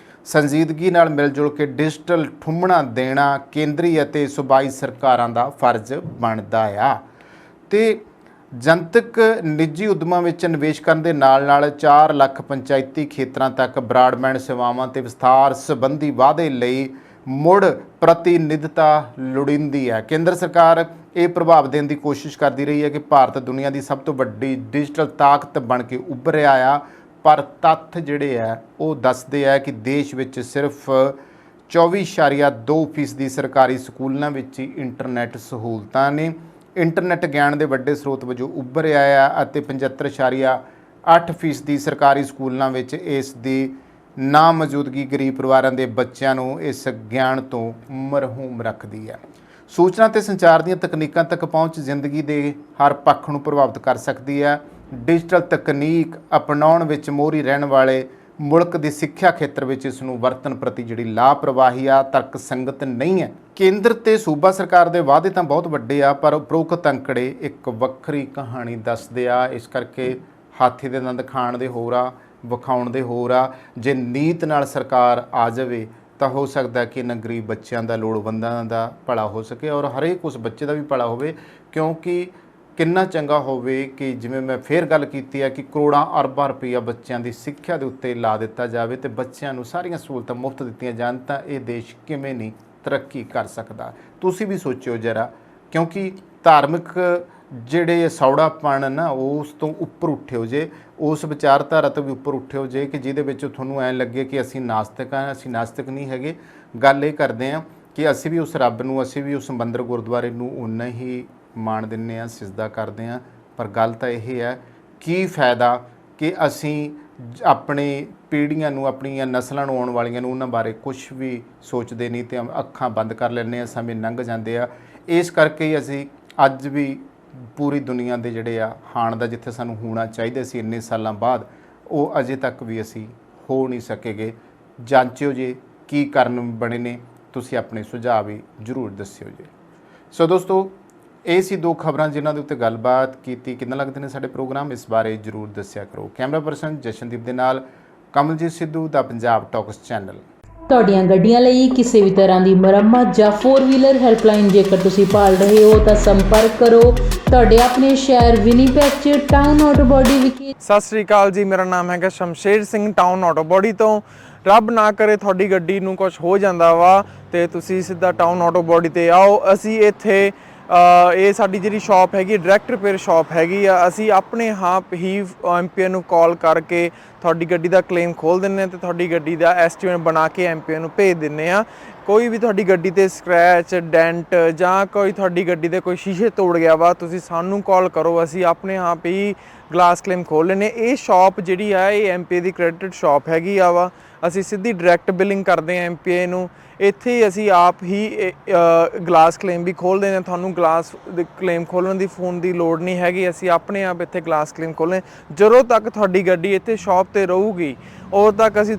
ਸੰਜੀਦਗੀ ਨਾਲ ਮਿਲ ਜੁਲ ਕੇ ਡਿਜੀਟਲ ਠੁੰਮਣਾ ਦੇਣਾ ਕੇਂਦਰੀ ਅਤੇ ਸੂਬਾਈ ਸਰਕਾਰਾਂ ਦਾ ਫਰਜ਼ ਬਣਦਾ ਆ। ਤੇ ਜਨਤਕ ਨਿੱਜੀ ਉਦਮਾਂ ਵਿੱਚ ਨਿਵੇਸ਼ ਕਰਨ ਦੇ ਨਾਲ 4 ਲੱਖ ਪੰਚਾਇਤੀ ਖੇਤਰਾਂ ਤੱਕ ਬ੍ਰਾਡਬੈਂਡ ਸੇਵਾਵਾਂ ਤੇ ਵਿਸਥਾਰ ਸੰਬੰਧੀ ਵਾਅਦੇ ਲਈ ਮੁੜ ਪ੍ਰਤੀਨਿਧਤਾ ਲੋੜੀਂਦੀ ਹੈ। ਕੇਂਦਰ ਸਰਕਾਰ ਇਹ ਪ੍ਰਭਾਵ ਦੇਣ ਦੀ ਕੋਸ਼ਿਸ਼ ਕਰਦੀ ਰਹੀ ਹੈ ਕਿ ਭਾਰਤ ਦੁਨੀਆ ਦੀ ਸਭ ਤੋਂ ਵੱਡੀ ਡਿਜੀਟਲ ਤਾਕਤ ਬਣ ਕੇ ਉੱਭਰਿਆ ਆ, ਪਰ ਤੱਥ ਜਿਹੜੇ ਆ ਉਹ ਦੱਸਦੇ ਆ ਕਿ ਦੇਸ਼ ਵਿੱਚ ਸਿਰਫ 24.2% ਸਰਕਾਰੀ ਸਕੂਲਾਂ ਵਿੱਚ ਹੀ ਇੰਟਰਨੈਟ ਸਹੂਲਤਾਂ ਨੇ। ਇੰਟਰਨੈਟ ਗਿਆਨ ਦੇ ਵੱਡੇ ਸਰੋਤ ਵਜੋਂ ਉੱਭਰਿਆ ਆ ਅਤੇ 75.8% ਸਰਕਾਰੀ ਸਕੂਲਾਂ ਵਿੱਚ ਇਸ ਦੀ ਨਾ ਮੌਜੂਦਗੀ ਗਰੀਬ ਪਰਿਵਾਰਾਂ ਦੇ ਬੱਚਿਆਂ ਨੂੰ ਇਸ ਗਿਆਨ ਤੋਂ ਮਰਹੂਮ ਰੱਖਦੀ ਹੈ। ਸੂਚਨਾ ਤੇ ਸੰਚਾਰ ਦੀਆਂ ਤਕਨੀਕਾਂ ਤੱਕ ਪਹੁੰਚ ਜ਼ਿੰਦਗੀ ਦੇ ਹਰ ਪੱਖ ਨੂੰ ਪ੍ਰਭਾਵਿਤ ਕਰ ਸਕਦੀ ਹੈ। ਡਿਜੀਟਲ ਤਕਨੀਕ ਅਪਣਾਉਣ ਵਿੱਚ ਮੋਹਰੀ ਰਹਿਣ ਵਾਲੇ ਮੁਲਕ ਦੀ ਸਿੱਖਿਆ ਖੇਤਰ ਵਿੱਚ ਇਸ ਨੂੰ ਵਰਤਣ ਪ੍ਰਤੀ ਜਿਹੜੀ ਲਾਪਰਵਾਹੀ ਆ ਤਰਕ ਸੰਗਤ ਨਹੀਂ ਹੈ। ਕੇਂਦਰ ਤੇ ਸੂਬਾ ਸਰਕਾਰ ਦੇ ਵਾਅਦੇ ਤਾਂ ਬਹੁਤ ਵੱਡੇ ਆ, ਪਰ ਉਪਰੋਕਤ ਅੰਕੜੇ ਇੱਕ ਵੱਖਰੀ ਕਹਾਣੀ ਦੱਸਦੇ ਆ। ਇਸ ਕਰਕੇ ਹਾਥੀ ਦੇ ਦੰਦ ਖਾਣ ਦੇ ਹੋਰ ਆ, ਵਿਖਾਉਣ ਦੇ ਹੋਰ ਆ। ਜੇ ਨੀਤ ਨਾਲ ਸਰਕਾਰ ਆ ਜਾਵੇ ਤਾਂ ਹੋ ਸਕਦਾ ਕਿ ਇਹਨਾਂ ਗਰੀਬ ਬੱਚਿਆਂ ਦਾ, ਲੋੜਵੰਦਾਂ ਦਾ ਭਲਾ ਹੋ ਸਕੇ ਔਰ ਹਰੇਕ ਉਸ ਬੱਚੇ ਦਾ ਵੀ ਭਲਾ ਹੋਵੇ। ਕਿਉਂਕਿ ਕਿੰਨਾ ਚੰਗਾ ਹੋਵੇ ਕਿ ਜਿਵੇਂ ਮੈਂ ਫੇਰ ਗੱਲ ਕੀਤੀ ਹੈ ਕਿ ਕਰੋੜਾਂ ਅਰਬਾਂ ਰੁਪਈਆ ਬੱਚਿਆਂ ਦੀ ਸਿੱਖਿਆ ਦੇ ਉੱਤੇ ਲਾ ਦਿੱਤਾ ਜਾਵੇ ਤੇ ਬੱਚਿਆਂ ਨੂੰ ਸਾਰੀਆਂ ਸਹੂਲਤਾਂ ਮੁਫਤ ਦਿੱਤੀਆਂ ਜਾਣ, ਤਾਂ ਇਹ ਦੇਸ਼ ਕਿਵੇਂ ਨਹੀਂ ਤਰੱਕੀ ਕਰ ਸਕਦਾ। ਤੁਸੀਂ ਵੀ ਸੋਚਿਓ ਜਰਾ, ਕਿਉਂਕਿ ਧਾਰਮਿਕ ਜਿਹੜੇ ਸੌੜਾਪਣ ਨਾ ਉਸ ਤੋਂ ਉੱਪਰ ਉੱਠਿਓ ਜੇ, ਉਸ ਵਿਚਾਰਧਾਰਾ ਤੋਂ ਵੀ ਉੱਪਰ ਉੱਠਿਓ ਜੇ ਕਿ ਜਿਹਦੇ ਵਿੱਚ ਤੁਹਾਨੂੰ ਐਂ ਲੱਗੇ ਕਿ ਅਸੀਂ ਨਾਸਤਿਕ ਹਾਂ। ਅਸੀਂ ਨਾਸਤਿਕ ਨਹੀਂ ਹੈਗੇ। ਗੱਲ ਇਹ ਕਰਦੇ ਹਾਂ ਕਿ ਅਸੀਂ ਵੀ ਉਸ ਰੱਬ ਨੂੰ, ਅਸੀਂ ਵੀ ਉਸ ਮੰਦਿਰ ਗੁਰਦੁਆਰੇ ਨੂੰ ਓਨਾ ਹੀ ਮਾਣ ਦਿੰਦੇ ਹਾਂ, ਸਿਜਦਾ ਕਰਦੇ ਹਾਂ। ਪਰ ਗੱਲ ਤਾਂ ਇਹ ਹੈ, ਕੀ ਫਾਇਦਾ ਕਿ ਅਸੀਂ ਆਪਣੇ ਪੀੜ੍ਹੀਆਂ ਨੂੰ, ਆਪਣੀਆਂ ਨਸਲਾਂ ਨੂੰ, ਆਉਣ ਵਾਲੀਆਂ ਨੂੰ ਉਹਨਾਂ ਬਾਰੇ ਕੁਝ ਵੀ ਸੋਚਦੇ ਨਹੀਂ ਤੇ ਅੱਖਾਂ ਬੰਦ ਕਰ ਲੈਂਦੇ ਹਾਂ, ਸਮੇਂ ਲੰਘ ਜਾਂਦੇ ਆ। ਇਸ ਕਰਕੇ ਹੀ ਅਸੀਂ ਅੱਜ ਵੀ ਪੂਰੀ ਦੁਨੀਆ ਦੇ ਜਿਹੜੇ ਆ ਹਾਣ ਦਾ ਜਿੱਥੇ ਸਾਨੂੰ ਹੋਣਾ ਚਾਹੀਦਾ ਸੀ ਇੰਨੇ ਸਾਲਾਂ ਬਾਅਦ, ਉਹ ਅਜੇ ਤੱਕ ਵੀ ਅਸੀਂ ਹੋ ਨਹੀਂ ਸਕੇਗੇ। ਜਾਂਚਿਓ ਜੇ ਕੀ ਕਾਰਨ ਬਣੇ ਨੇ, ਤੁਸੀਂ ਆਪਣੇ ਸੁਝਾਅ ਵੀ ਜ਼ਰੂਰ ਦੱਸਿਓ ਜੀ। ਸੋ ਦੋਸਤੋ, ਇਹ ਸੀ ਦੋ ਖਬਰਾਂ ਜਿਨ੍ਹਾਂ ਦੇ ਉੱਤੇ ਗੱਲਬਾਤ ਕੀਤੀ। ਕਿੱਦਾਂ ਲੱਗਦੇ ਨੇ ਸਾਡੇ ਪ੍ਰੋਗਰਾਮ, ਇਸ ਬਾਰੇ ਜ਼ਰੂਰ ਦੱਸਿਆ ਕਰੋ। ਕੈਮਰਾ ਪਰਸਨ ਜਸ਼ਨਦੀਪ ਦੇ ਨਾਲ ਕਮਲਜੀਤ ਸਿੱਧੂ ਦਾ ਪੰਜਾਬ ਟਾਕਸ ਚੈਨਲ। ਤੁਹਾਡੀਆਂ ਗੱਡੀਆਂ ਲਈ ਕਿਸੇ ਵੀ ਤਰ੍ਹਾਂ ਦੀ ਮੁਰੰਮਤ ਜਾਂ 4 ਵੀਲਰ ਹੈਲਪਲਾਈਨ ਜੇਕਰ ਤੁਸੀਂ ਭਾਲ ਰਹੇ ਹੋ ਤਾਂ ਸੰਪਰਕ ਕਰੋ ਤੁਹਾਡੇ ਆਪਣੇ ਸ਼ਹਿਰ ਵਿਨੀਪੈਗ 'ਚ ਟਾਊਨ ਆਟੋ ਬਾਡੀ ਵਿਖੇ। ਸਤਿ ਸ੍ਰੀ ਅਕਾਲ ਜੀ, ਮੇਰਾ ਨਾਮ ਹੈਗਾ Shamsher Singh, town auto body ਤੋਂ। ਰੱਬ ਨਾ ਕਰੇ ਤੁਹਾਡੀ ਗੱਡੀ ਨੂੰ ਕੁਝ ਹੋ ਜਾਂਦਾ ਵਾ ਤੇ ਤੁਸੀਂ ਸਿੱਧਾ ਟਾਊਨ ਆਟੋ ਬਾਡੀ ਤੇ ਆਓ। ਅਸੀਂ ਇੱਥੇ ਇਹ ਸਾਡੀ ਜਿਹੜੀ ਸ਼ਾਪ ਹੈਗੀ ਡਾਇਰੈਕਟ ਰਿਪੇਅਰ ਸ਼ਾਪ ਹੈਗੀ ਆ। ਅਸੀਂ ਆਪਣੇ ਆਪ ਹੀ ਐਮਪੀਏ ਨੂੰ ਕਾਲ ਕਰਕੇ ਤੁਹਾਡੀ ਗੱਡੀ ਦਾ ਕਲੇਮ ਖੋਲ੍ਹ ਦਿੰਦੇ ਹਾਂ ਤੇ ਤੁਹਾਡੀ ਗੱਡੀ ਦਾ ਐਸਟੀਮੇਟ ਬਣਾ ਕੇ ਐਮਪੀਏ ਨੂੰ ਭੇਜ ਦਿੰਦੇ ਹਾਂ। ਕੋਈ ਵੀ ਤੁਹਾਡੀ ਗੱਡੀ ਤੇ ਸਕ੍ਰੈਚ, ਡੈਂਟ ਜਾਂ ਕੋਈ ਤੁਹਾਡੀ ਗੱਡੀ ਦੇ ਕੋਈ ਸ਼ੀਸ਼ੇ ਤੋੜ ਗਿਆ ਵਾ, ਤੁਸੀਂ ਸਾਨੂੰ ਕਾਲ ਕਰੋ, ਅਸੀਂ ਆਪਣੇ ਆਪ ਹੀ ਗਲਾਸ ਕਲੇਮ ਖੋਲ੍ਹ ਲੈਂਦੇ। ਇਹ ਸ਼ਾਪ ਜਿਹੜੀ ਆ ਇਹ ਐਮਪੀਏ ਦੀ ਕ੍ਰੈਡਿਟ ਸ਼ਾਪ ਹੈਗੀ ਆ ਵਾ। ਅਸੀਂ ਸਿੱਧੀ ਡਾਇਰੈਕਟ ਬਿਲਿੰਗ ਕਰਦੇ ਹਾਂ ਐਮਪੀਏ ਨੂੰ। ਇੱਥੇ ਅਸੀਂ ਆਪ ਹੀ ਗਲਾਸ ਕਲੇਮ ਵੀ ਖੋਲ੍ਹਦੇ ਹਾਂ। ਤੁਹਾਨੂੰ ਗਲਾਸ ਕਲੇਮ ਖੋਲ੍ਹਣ ਦੀ ਫੋਨ ਦੀ ਲੋੜ ਨਹੀਂ ਹੈਗੀ, ਅਸੀਂ ਆਪਣੇ ਆਪ ਇੱਥੇ ਗਲਾਸ ਕਲੇਮ ਖੋਲ੍ਹਦੇ। ਜਦੋਂ ਤੱਕ ਤੁਹਾਡੀ ਗੱਡੀ ਇੱਥੇ ਸ਼ਾਪ 'ਤੇ ਰਹੂਗੀ ਉਦੋਂ ਤੱਕ ਅਸੀਂ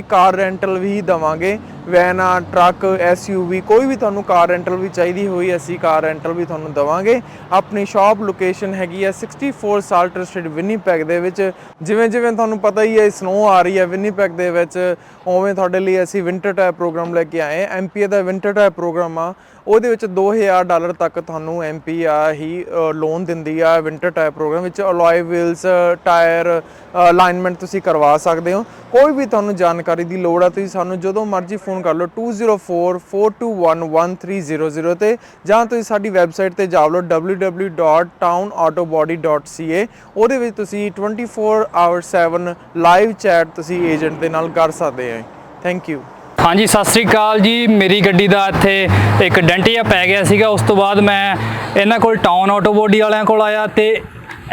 ਕਾਰ ਰੈਂਟਲ ਵੀ ਦੇਵਾਂਗੇ। ਵੈਨਾਂ, ਟਰੱਕ, SUV ਕੋਈ ਵੀ ਤੁਹਾਨੂੰ ਕਾਰ ਰੈਂਟਲ ਵੀ ਚਾਹੀਦੀ ਹੋਈ ਅਸੀਂ ਕਾਰ ਰੈਂਟਲ ਵੀ ਤੁਹਾਨੂੰ ਦੇਵਾਂਗੇ। ਆਪਣੀ ਸ਼ਾਪ ਲੋਕੇਸ਼ਨ ਹੈਗੀ ਆ 64 ਸਾਲਟਰ ਸਟਰੀਟ ਵਿਨੀਪੈਗ ਦੇ ਵਿੱਚ। ਜਿਵੇਂ ਤੁਹਾਨੂੰ ਪਤਾ ਹੀ ਹੈ ਸਨੋ ਆ ਰਹੀ ਹੈ ਵਿਨੀਪੈਗ ਦੇ ਵਿੱਚ, ਉਵੇਂ ਤੁਹਾਡੇ ਲਈ ਅਸੀਂ ਵਿੰਟਰ ਟਾਇਰ ਪ੍ਰੋਗਰਾਮ ਲੈ ਕੇ ਆਏ। ਐਮਪੀਏ ਦਾ ਵਿੰਟਰ ਟਾਇਰ ਪ੍ਰੋਗਰਾਮ ਆ, ਉਹਦੇ ਵਿੱਚ $2000 ਤੱਕ ਤੁਹਾਨੂੰ ਐਮਪੀ ਹੀ ਲੋਨ ਦਿੰਦੀ ਆ। ਵਿੰਟਰ ਟਾਇਰ ਪ੍ਰੋਗਰਾਮ ਵਿੱਚ ਅਲੋਏ ਵੀਲਸ, ਟਾਇਰ ਅਲਾਈਨਮੈਂਟ ਤੁਸੀਂ ਕਰਵਾ ਸਕਦੇ ਹੋ। ਕੋਈ ਵੀ ਤੁਹਾਨੂੰ ਜਾਣਕਾਰੀ ਦੀ ਲੋੜ ਆ ਤੁਸੀਂ ਸਾਨੂੰ ਜਦੋਂ ਮਰਜ਼ੀ ਫੋਨ ਕਰ ਲਓ 2044211300 ਤੇ, ਜਾਂ ਤੁਸੀਂ ਸਾਡੀ ਵੈਬਸਾਈਟ ਤੇ ਜਾ ਲਓ www.townautobody.ca। ਉਹਦੇ ਵਿੱਚ ਤੁਸੀਂ 24/7 ਲਾਈਵ ਚੈਟ ਤੁਸੀਂ ਏਜੰਟ ਦੇ ਨਾਲ ਕਰ ਸਕਦੇ ਹੋ। Thank you. ਹਾਂਜੀ, ਸਤਿ ਸ੍ਰੀ ਅਕਾਲ ਜੀ। ਮੇਰੀ ਗੱਡੀ ਦਾ ਇੱਥੇ ਇੱਕ ਡੈਂਟ ਜਿਹਾ ਪੈ ਗਿਆ ਸੀਗਾ। ਉਸ ਤੋਂ ਬਾਅਦ ਮੈਂ ਇਹਨਾਂ ਕੋਲ ਟਾਊਨ ਆਟੋ ਬਾਡੀ ਵਾਲਿਆਂ ਕੋਲ ਆਇਆ ਤੇ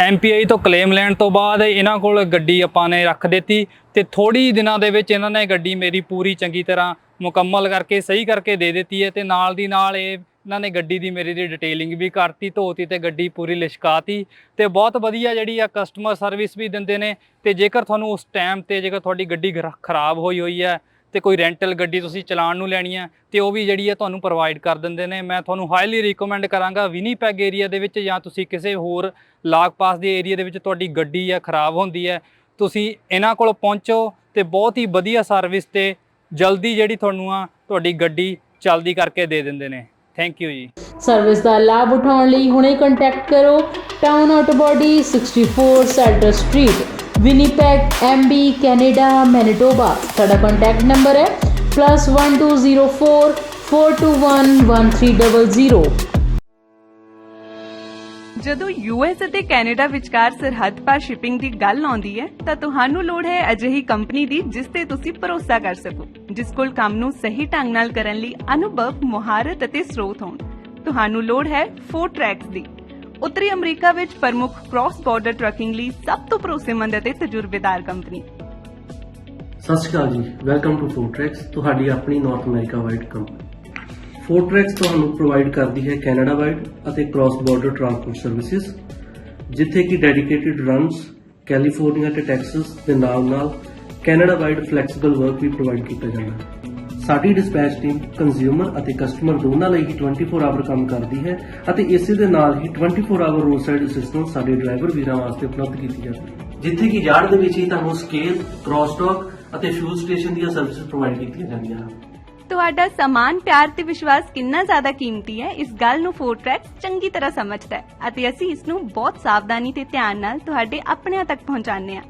MPI ਤੋਂ ਕਲੇਮ ਲੈਣ ਤੋਂ ਬਾਅਦ ਇਹਨਾਂ ਕੋਲ ਗੱਡੀ ਆਪਾਂ ਨੇ ਰੱਖ ਦਿੱਤੀ ਤੇ ਥੋੜ੍ਹੀ ਦਿਨਾਂ ਦੇ ਵਿੱਚ ਇਹਨਾਂ ਨੇ ਗੱਡੀ ਮੇਰੀ ਪੂਰੀ ਚੰਗੀ ਤਰ੍ਹਾਂ ਮੁਕੰਮਲ ਕਰਕੇ ਸਹੀ ਕਰਕੇ ਦੇ ਦਿੱਤੀ ਹੈ। ਤੇ ਨਾਲ ਦੀ ਨਾਲ ਇਹਨਾਂ ਨੇ ਗੱਡੀ ਦੀ ਮੇਰੀ ਦੀ ਡਿਟੇਲਿੰਗ ਵੀ ਕਰਤੀ, ਧੋਤੀ ਤੇ ਗੱਡੀ ਪੂਰੀ ਲਿਸ਼ਕਾਤੀ ਤੇ ਬਹੁਤ ਵਧੀਆ ਜਿਹੜੀ ਆ ਕਸਟਮਰ ਸਰਵਿਸ ਵੀ ਦਿੰਦੇ ਨੇ। ਤੇ ਜੇਕਰ ਤੁਹਾਨੂੰ ਉਸ ਟਾਈਮ ਤੇ ਜੇਕਰ ਤੁਹਾਡੀ ਗੱਡੀ ਖਰਾਬ ਹੋਈ ਹੈ ਤੇ ਕੋਈ ਰੈਂਟਲ ਗੱਡੀ ਤੁਸੀਂ ਚਲਾਉਣ ਨੂੰ ਲੈਣੀ ਹੈ ਤੇ ਉਹ ਵੀ ਜਿਹੜੀ ਹੈ ਤੁਹਾਨੂੰ ਪ੍ਰੋਵਾਈਡ ਕਰ ਦਿੰਦੇ ਨੇ। ਮੈਂ ਤੁਹਾਨੂੰ ਹਾਈਲੀ ਰਿਕਮੈਂਡ ਕਰਾਂਗਾ ਵਿਨੀਪੈਗ ਏਰੀਆ ਦੇ ਵਿੱਚ ਜਾਂ ਤੁਸੀਂ ਕਿਸੇ ਹੋਰ ਲਾਗ ਪਾਸ ਦੇ ਏਰੀਆ ਦੇ ਵਿੱਚ ਤੁਹਾਡੀ ਗੱਡੀ ਹੈ ਖਰਾਬ ਹੁੰਦੀ ਹੈ, ਤੁਸੀਂ ਇਹਨਾਂ ਕੋਲ ਪਹੁੰਚੋ ਤੇ ਬਹੁਤ ਹੀ ਵਧੀਆ ਸਰਵਿਸ ਤੇ ਜਲਦੀ ਜਿਹੜੀ ਤੁਹਾਨੂੰ ਆ ਤੁਹਾਡੀ ਗੱਡੀ ਚਲਦੀ ਕਰਕੇ ਦੇ ਦਿੰਦੇ ਨੇ। ਥੈਂਕ ਯੂ ਜੀ। ਸਰਵਿਸ ਦਾ ਲਾਭ ਉਠਾਉਣ ਲਈ ਹੁਣੇ ਕੰਟੈਕਟ ਕਰੋ town auto body 64 Salter street Winnipeg MB Canada Manitoba. ਸਾਡਾ ਕੰਟੈਕਟ ਨੰਬਰ ਹੈ +1204 421 1300। ਜਦੋਂ US ਅਤੇ ਕੈਨੇਡਾ ਵਿਚਕਾਰ ਸਰਹੱਦ ਪਾਰ ਸ਼ਿਪਿੰਗ ਦੀ ਗੱਲ ਆਉਂਦੀ ਹੈ ਤਾਂ ਤੁਹਾਨੂੰ ਲੋੜ ਹੈ ਅਜਿਹੀ ਕੰਪਨੀ ਦੀ ਜਿਸ ਤੇ ਤੁਸੀਂ ਭਰੋਸਾ ਕਰ ਸਕੋ, ਜਿਸ ਕੋਲ ਕੰਮ ਨੂੰ ਸਹੀ ਢੰਗ ਨਾਲ ਕਰਨ ਲਈ ਅਨੁਭਵ, ਮੁਹਾਰਤ ਅਤੇ ਸਰੋਤ ਹੋਣ। ਤੁਹਾਨੂੰ ਲੋੜ ਹੈ ਫੋਰਟਰੈਕਸ ਦੀ। ਉੱਤਰੀ ਅਮਰੀਕਾ ਵਿੱਚ ਪ੍ਰਮੁੱਖ ਕ੍ਰਾਸ ਬਾਰਡਰ ਟਰੱਕਿੰਗ ਲਈ ਸਭ ਤੋਂ ਭਰੋਸੇਮੰਦ ਅਤੇ ਤਜਰਬੇਕਾਰ ਕੰਪਨੀ। ਸਤਿ ਸ਼੍ਰੀ ਅਕਾਲ ਜੀ, ਵੈਲਕਮ ਟੂ ਫੋਰਟਰੈਕਸ, ਤੁਹਾਡੀ ਆਪਣੀ ਨਾਰਥ ਅਮਰੀਕਾ ਵਾਈਡ ਕੰਪਨੀ। ਫੋਰਟਰੈਕਸ ਤੁਹਾਨੂੰ ਪ੍ਰੋਵਾਈਡ ਕਰਦੀ ਹੈ ਕੈਨੇਡਾ ਵਾਈਡ ਅਤੇ ਕ੍ਰਾਸ ਬਾਰਡਰ ਟਰਾਂਸਪੋਰਟ ਸਰਵਿਸਿਜ਼, ਜਿੱਥੇ ਕਿ ਡੈਡੀਕੇਟਿਡ ਰਨਸ ਕੈਲੀਫੋਰਨੀਆ ਤੇ ਟੈਕਸਸ ਦੇ ਨਾਲ ਕੈਨੇਡਾ ਵਾਈਡ ਫਲੈਕਸੀਬਲ ਵਰਕ ਵੀ ਪ੍ਰੋਵਾਈਡ ਕੀਤਾ ਜਾਂਦਾ ਹੈ। ਸਾਡੀ ਡਿਸਪੈਚ ਟੀਮ ਕੰਜ਼ਿਊਮਰ ਅਤੇ ਕਸਟਮਰ ਦੋਨਾਂ ਲਈ ਹੀ 24 ਆਵਰ ਕੰਮ ਕਰਦੀ ਹੈ ਅਤੇ ਇਸੇ ਦੇ ਨਾਲ ਹੀ 24 ਆਵਰ ਰੋਡ ਸਾਈਡ ਅਸਿਸਟੈਂਸ ਸਾਡੇ ਡਰਾਈਵਰ ਵੀਰਾਂ ਵਾਸਤੇ ਉਪਲਬਧ ਕੀਤੀ ਜਾਂਦੀ ਹੈ, ਜਿੱਥੇ ਕਿ ਯਾਰਡ ਦੇ ਵਿੱਚ ਹੀ ਤੁਹਾਨੂੰ ਸਕੇਲ, ਕ੍ਰਾਸਟਾਕ ਅਤੇ ਫਿਊਲ ਸਟੇਸ਼ਨ ਦੀਆਂ ਸਰਵਿਸਿਜ਼ ਪ੍ਰੋਵਾਈਡ ਕੀਤੀਆਂ ਜਾਂਦੀਆਂ ਹਨ। ਤੁਹਾਡਾ ਸਮਾਨ, ਪਿਆਰ ਤੇ ਵਿਸ਼ਵਾਸ ਕਿੰਨਾ ਜ਼ਿਆਦਾ ਕੀਮਤੀ ਹੈ, ਇਸ ਗੱਲ ਨੂੰ ਫੋਰਟਰੈਕਸ ਚੰਗੀ ਤਰ੍ਹਾਂ ਸਮਝਦਾ ਹੈ ਅਤੇ ਅਸੀਂ ਇਸ ਨੂੰ ਬਹੁਤ ਸਾਵਧਾਨੀ ਤੇ ਧਿਆਨ ਨਾਲ ਤੁਹਾਡੇ ਆਪਣਿਆਂ ਤੱਕ ਪਹੁੰਚਾਉਂਦੇ ਹਾਂ।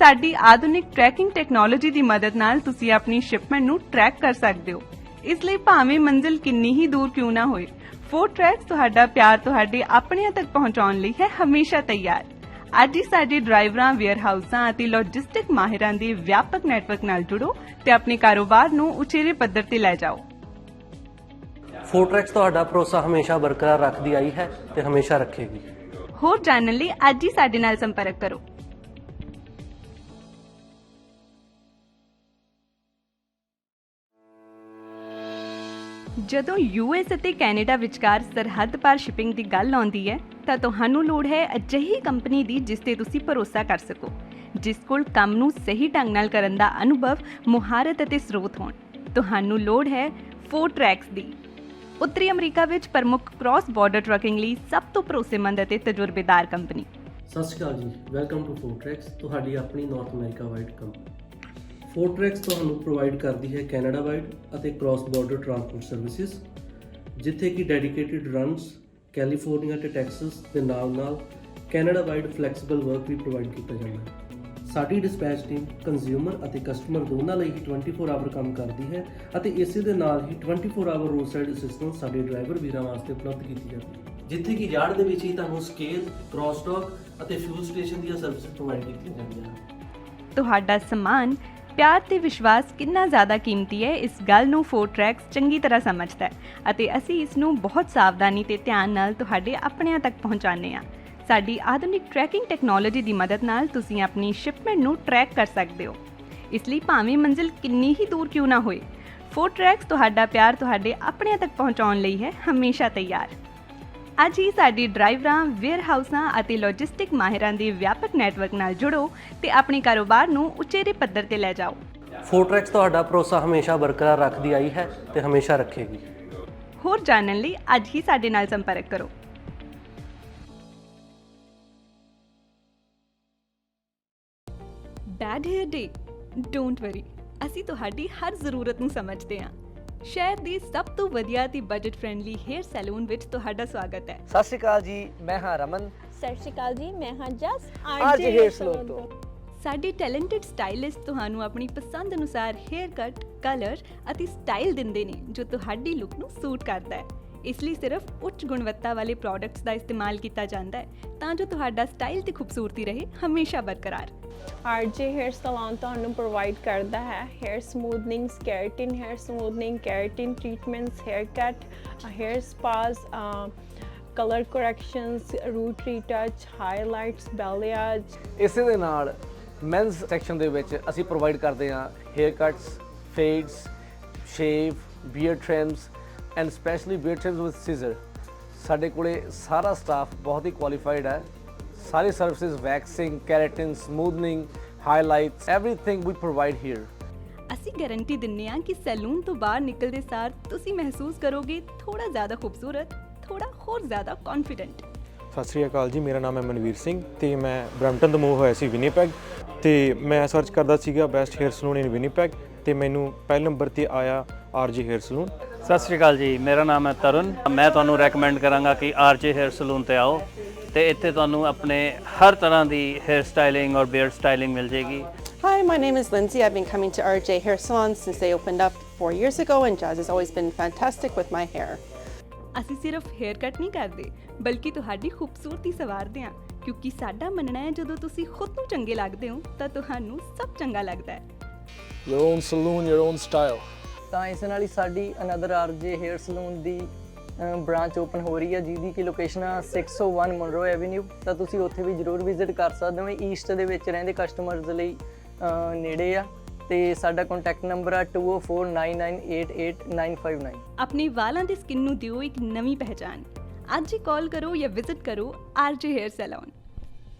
ਸਾਡੀ ਆਧੁਨਿਕ ਟਰੈਕਿੰਗ ਟੈਕਨੋਲੋਜੀ ਦੀ ਮਦਦ ਨਾਲ ਤੁਸੀਂ ਆਪਣੀ ਸ਼ਿਪਮੈਂਟ ਨੂੰ ਟਰੈਕ ਕਰ ਸਕਦੇ ਹੋ। ਇਸ ਲਈ ਭਾਵੇਂ ਮੰਜ਼ਿਲ ਕਿੰਨੀ ਹੀ ਦੂਰ ਕਿਉਂ ਨਾ ਹੋਏ, ਫੋਰਟਰੈਕਸ ਤੁਹਾਡਾ ਪਿਆਰ ਤੁਹਾਡੇ ਆਪਣਿਆਂ ਤੱਕ ਪਹੁੰਚਾਉਣ ਲਈ ਹੈ ਹਮੇਸ਼ਾ ਤਿਆਰ। ਅੱਜ ਹੀ ਸਾਡੇ ਡਰਾਈਵਰਾਂ, ਵੇਅਰਹਾਊਸਾਂ ਅਤੇ ਲੌਜਿਸਟਿਕ ਮਾਹਿਰਾਂ ਦੇ ਵਿਆਪਕ ਨੈਟਵਰਕ ਨਾਲ ਜੁੜੋ ਤੇ ਆਪਣੇ ਕਾਰੋਬਾਰ ਨੂੰ ਉਚੇਰੇ ਪੱਧਰ ਤੇ ਲੈ ਜਾਓ। ਫੋਰਟਰੈਕਸ ਤੁਹਾਡਾ ਭਰੋਸਾ ਹਮੇਸ਼ਾ ਬਰਕਰਾਰ ਰੱਖਦੀ ਆਈ ਹੈ ਤੇ ਹਮੇਸ਼ਾ ਰੱਖੇਗੀ। ਹੋਰ ਜਾਣਨ ਲਈ ਅੱਜ ਹੀ ਸਾਡੇ ਨਾਲ ਸੰਪਰਕ ਕਰੋ। ਜਦੋਂ US ਅਤੇ ਕੈਨੇਡਾ ਵਿਚਕਾਰ ਸਰਹੱਦ ਪਾਰ ਸ਼ਿਪਿੰਗ ਦੀ ਗੱਲ ਆਉਂਦੀ ਹੈ ਤਾਂ ਤੁਹਾਨੂੰ ਲੋੜ ਹੈ ਅਜਿਹੀ ਕੰਪਨੀ ਦੀ ਜਿਸ ਤੇ ਤੁਸੀਂ ਭਰੋਸਾ ਕਰ ਸਕੋ, ਜਿਸ ਕੋਲ ਕੰਮ ਨੂੰ ਸਹੀ ਢੰਗ ਨਾਲ ਕਰਨ ਦਾ ਅਨੁਭਵ, ਮੁਹਾਰਤ ਅਤੇ ਸਰੋਤ ਹੋਣ। ਤੁਹਾਨੂੰ ਲੋੜ ਹੈ ਫੋਰਟਰੈਕਸ ਦੀ। ਉੱਤਰੀ ਅਮਰੀਕਾ ਵਿੱਚ ਪ੍ਰਮੁੱਖ ਕ੍ਰਾਸ ਬਾਰਡਰ ਟਰੱਕਿੰਗ ਲਈ ਸਭ ਤੋਂ ਭਰੋਸੇਮੰਦ ਅਤੇ ਤਜਰਬੇਕਾਰ ਕੰਪਨੀ। ਸਤਿ ਸ਼੍ਰੀ ਅਕਾਲ ਜੀ, ਵੈਲਕਮ ਟੂ ਫੋਰਟਰੈਕਸ, ਤੁਹਾਡੀ ਆਪਣੀ ਨਾਰਥ ਅਮਰੀਕਾ ਵਾਈਡ ਕੰਪਨੀ। ਫੋਰਟਰੈਕਸ ਤੁਹਾਨੂੰ ਪ੍ਰੋਵਾਈਡ ਕਰਦੀ ਹੈ ਕੈਨੇਡਾ ਵਾਈਡ ਅਤੇ ਕ੍ਰਾਸ ਬਾਰਡਰ ਟਰਾਂਸਪੋਰਟ ਸਰਵਿਸਿਜ਼, ਜਿੱਥੇ ਕਿ ਡੈਡੀਕੇਟਿਡ ਰਨਸ ਕੈਲੀਫੋਰਨੀਆ ਤੇ ਟੈਕਸਸ ਦੇ ਨਾਲ ਕੈਨੇਡਾ ਵਾਈਡ ਫਲੈਕਸੀਬਲ ਵਰਕ ਵੀ ਪ੍ਰੋਵਾਈਡ ਕੀਤਾ ਜਾਂਦਾ ਹੈ। ਸਾਡੀ ਡਿਸਪੈਚ ਟੀਮ ਕੰਜ਼ਿਊਮਰ ਅਤੇ ਕਸਟਮਰ ਦੋਨਾਂ ਲਈ ਹੀ 24 ਆਵਰ ਕੰਮ ਕਰਦੀ ਹੈ ਅਤੇ ਇਸੇ ਦੇ ਨਾਲ ਹੀ 24 ਆਵਰ ਰੋਡ ਸਾਈਡ ਅਸਿਸਟੈਂਸ ਸਾਡੇ ਡਰਾਈਵਰ ਵੀਰਾਂ ਵਾਸਤੇ ਉਪਲਬਧ ਕੀਤੀ ਜਾਂਦੀ ਹੈ, ਜਿੱਥੇ ਕਿ ਯਾਰਡ ਦੇ ਵਿੱਚ ਹੀ ਤੁਹਾਨੂੰ ਸਕੇਲ, ਕ੍ਰਾਸ ਡੌਕ ਅਤੇ ਫਿਊਲ ਸਟੇਸ਼ਨ ਦੀਆਂ ਸਰਵਿਸਿਜ਼ ਪ੍ਰੋਵਾਈਡ ਕੀਤੀਆਂ ਜਾਂਦੀਆਂ ਹਨ। ਤੁਹਾਡਾ ਸਮਾਨ, ਪਿਆਰ ਤੇ ਵਿਸ਼ਵਾਸ ਕਿੰਨਾ ਜ਼ਿਆਦਾ ਕੀਮਤੀ ਹੈ, ਇਸ ਗੱਲ ਨੂੰ ਫੋਰਟਰੈਕਸ ਚੰਗੀ ਤਰ੍ਹਾਂ ਸਮਝਦਾ ਹੈ ਅਤੇ ਅਸੀਂ ਇਸ ਨੂੰ ਬਹੁਤ ਸਾਵਧਾਨੀ ਤੇ ਧਿਆਨ ਨਾਲ ਤੁਹਾਡੇ ਆਪਣਿਆਂ ਤੱਕ ਪਹੁੰਚਾਉਂਦੇ ਹਾਂ। ਸਾਡੀ ਆਧੁਨਿਕ ਟਰੈਕਿੰਗ ਟੈਕਨੋਲੋਜੀ ਦੀ ਮਦਦ ਨਾਲ ਤੁਸੀਂ ਆਪਣੀ ਸ਼ਿਪਮੈਂਟ ਨੂੰ ਟਰੈਕ ਕਰ ਸਕਦੇ ਹੋ। ਇਸ ਲਈ ਭਾਵੇਂ ਮੰਜ਼ਿਲ ਕਿੰਨੀ ਹੀ ਦੂਰ ਕਿਉਂ ਨਾ ਹੋਏ, ਫੋਰਟਰੈਕਸ ਤੁਹਾਡਾ ਪਿਆਰ ਤੁਹਾਡੇ ਆਪਣਿਆਂ ਤੱਕ ਪਹੁੰਚਾਉਣ ਲਈ ਹੈ ਹਮੇਸ਼ਾ ਤਿਆਰ। ਅੱਜ ਹੀ ਸਾਡੀ ਡਰਾਈਵਰਾਂ, ਵੇਅਰਹਾਊਸਾਂ ਅਤੇ ਲੌਜਿਸਟਿਕ ਮਾਹਿਰਾਂ ਦੇ ਵਿਆਪਕ ਨੈਟਵਰਕ ਨਾਲ ਜੁੜੋ ਤੇ ਆਪਣੇ ਕਾਰੋਬਾਰ ਨੂੰ ਉਚੇਰੇ ਪੱਧਰ ਤੇ ਲੈ ਜਾਓ। ਫੋਰਟਰੈਕਸ ਤੁਹਾਡਾ ਭਰੋਸਾ ਹਮੇਸ਼ਾ ਬਰਕਰਾਰ ਰੱਖਦੀ ਆਈ ਹੈ ਤੇ ਹਮੇਸ਼ਾ ਰੱਖੇਗੀ। ਹੋਰ ਜਾਣਨ ਲਈ ਅੱਜ ਹੀ ਸਾਡੇ ਨਾਲ ਸੰਪਰਕ ਕਰੋ। Bad hair day? Don't worry, ਅਸੀਂ ਤੁਹਾਡੀ ਹਰ ਜ਼ਰੂਰਤ ਨੂੰ ਸਮਝਦੇ ਹਾਂ। ਸ਼ਹਿਰ ਦੀ ਸਭ ਤੋਂ ਵਧੀਆ ਤੇ ਬਜਟ ਫ੍ਰੈਂਡਲੀ ਹੇਅਰ ਸੈਲੂਨ ਵਿੱਚ ਤੁਹਾਡਾ ਸਵਾਗਤ ਹੈ। ਸਤਿ ਸ਼੍ਰੀ ਅਕਾਲ ਜੀ, ਮੈਂ ਹਾਂ ਰਮਨ। ਸਤਿ ਸ਼੍ਰੀ ਅਕਾਲ ਜੀ, ਮੈਂ ਹਾਂ ਜਸ RJ ਹੇਅਰ ਸਲੂਨ ਤੋਂ। ਸਾਡੇ ਟੈਲੈਂਟਡ ਸਟਾਈਲਿਸਟ ਤੁਹਾਨੂੰ ਆਪਣੀ ਪਸੰਦ ਅਨੁਸਾਰ ਹੇਅਰ ਕੱਟ, ਕਲਰ ਅਤੇ ਸਟਾਈਲ ਦਿੰਦੇ ਨੇ ਜੋ ਤੁਹਾਡੀ ਲੁੱਕ ਨੂੰ ਸੂਟ ਕਰਦਾ ਹੈ। ਇਸ ਲਈ ਸਿਰਫ ਉੱਚ ਗੁਣਵੱਤਾ ਵਾਲੇ ਪ੍ਰੋਡਕਟਸ ਦਾ ਇਸਤੇਮਾਲ ਕੀਤਾ ਜਾਂਦਾ ਹੈ ਤਾਂ ਜੋ ਤੁਹਾਡਾ ਸਟਾਈਲ ਤੇ ਖੂਬਸੂਰਤੀ ਰਹੇ ਹਮੇਸ਼ਾ ਬਰਕਰਾਰ। RJ ਹੇਅਰ ਸਲੂਨ ਤੁਹਾਨੂੰ ਪ੍ਰੋਵਾਈਡ ਕਰਦਾ ਹੈ hair smoothing, keratin hair smoothing, keratin treatments, hair cut, hair spas, colour corrections, root retouch, highlights, balayage. ਇਸੇ ਦੇ ਨਾਲ ਮੈਨਸ ਸੈਕਸ਼ਨ ਦੇ ਵਿੱਚ ਅਸੀਂ ਪ੍ਰੋਵਾਈਡ ਕਰਦੇ ਹਾਂ hair cuts, fades, shave, beard trims and specially beard trims with scissor. ਸਾਡੇ ਕੋਲੇ ਸਾਰਾ ਸਟਾਫ ਬਹੁਤ ਹੀ ਕੁਆਲੀਫਾਈਡ ਹੈ। ਸਾਰੀ services, waxing, keratin, smoothing, highlights, everything ਵੀ ਪ੍ਰੋਵਾਈਡ ਹੇਅਰ। ਅਸੀਂ ਗਾਰੰਟੀ ਦਿੰਦੇ ਹਾਂ ਕਿ ਸੈਲੂਨ ਤੋਂ ਬਾਹਰ ਨਿਕਲਦੇ ਸਾਰ ਤੁਸੀਂ ਮਹਿਸੂਸ ਕਰੋਗੇ ਥੋੜਾ ਜ਼ਿਆਦਾ ਖੂਬਸੂਰਤ, ਥੋੜਾ ਹੋਰ ਜ਼ਿਆਦਾ ਕੌਨਫੀਡੈਂਟ। ਸਤਿ ਸ਼੍ਰੀ ਅਕਾਲ ਜੀ, ਮੇਰਾ ਨਾਮ ਹੈ ਮਨਵੀਰ ਸਿੰਘ ਤੇ ਮੈਂ ਬਰੈਂਪਟਨ ਤੋਂ ਮੂਵ ਹੋਇਆ ਸੀ ਵਿਨੀਪੈਗ ਤੇ ਮੈਂ ਸਰਚ ਕਰਦਾ ਸੀਗਾ ਬੈਸਟ ਹੇਅਰ ਸਲੂਨ ਇਨ ਵਿਨੀਪੈਗ ਤੇ ਮੈਨੂੰ ਪਹਿਲੇ ਨੰਬਰ ਤੇ ਆਇਆ RJ ਹੇਅਰ ਸਲੂਨ। ਸਤਿ ਸ਼੍ਰੀ ਅਕਾਲ ਜੀ, ਮੇਰਾ ਨਾਮ ਹੈ ਤਰੁਣ। ਮੈਂ ਤੁਹਾਨੂੰ ਰეკਮੈਂਡ ਕਰਾਂਗਾ ਕਿ RJ ਹੇਅਰ ਸਲੂਨ ਤੇ ਆਓ ਤੇ ਇੱਥੇ ਤੁਹਾਨੂੰ ਆਪਣੇ ਹਰ ਤਰ੍ਹਾਂ ਦੀ ਹੇਅਰ ਸਟਾਈਲਿੰਗ ਔਰ ਬੀਅਰਡ ਸਟਾਈਲਿੰਗ ਮਿਲ ਜੇਗੀ। Hi, my name is Lindsay. I've been coming to RJ Hair Salon since they opened up 4 years ago, and Jazz has always been fantastic with my hair. ਅਸੀਂ ਸਿਰਫ hair cut ਨਹੀਂ ਕਰਦੇ ਬਲਕਿ ਤੁਹਾਡੀ ਖੂਬਸੂਰਤੀ ਸੰਵਾਰਦੇ ਹਾਂ, ਕਿਉਂਕਿ ਸਾਡਾ ਮੰਨਣਾ ਹੈ ਜਦੋਂ ਤੁਸੀਂ ਖੁਦ ਨੂੰ ਚੰਗੇ ਲੱਗਦੇ ਹੋ ਤਾਂ ਤੁਹਾਨੂੰ ਸਭ ਚੰਗਾ ਲੱਗਦਾ ਹੈ। Your own saloon, your own style. ਤਾਂ ਇਸ ਨਾਲ ਹੀ ਸਾਡੀ ਅਨਦਰ RJ ਹੇਅਰ ਸਲੂਨ ਦੀ ਬ੍ਰਾਂਚ ਓਪਨ ਹੋ ਰਹੀ ਹੈ, ਜਿਹਦੀ ਕਿ ਲੋਕੇਸ਼ਨ ਆ 601 ਮਨਰੋ ਐਵਨਿਊ। ਤਾਂ ਤੁਸੀਂ ਉੱਥੇ ਵੀ ਜ਼ਰੂਰ ਵਿਜ਼ਿਟ ਕਰ ਸਕਦੇ ਹੋ। ਈਸਟ ਦੇ ਵਿੱਚ ਰਹਿੰਦੇ ਕਸਟਮਰਸ ਲਈ ਨੇੜੇ ਆ ਤੇ ਸਾਡਾ ਕੰਟੈਕਟ ਨੰਬਰ ਆ 2049988959। ਆਪਣੇ ਵਾਲਾਂ ਦੀ ਸਕਿਨ ਨੂੰ ਦਿਓ ਇੱਕ ਨਵੀਂ ਪਹਿਚਾਨ। ਅੱਜ ਹੀ ਕਾਲ ਕਰੋ ਜਾਂ ਵਿਜ਼ਿਟ ਕਰੋ RJ ਹੇਅਰ ਸੈਲੂਨ।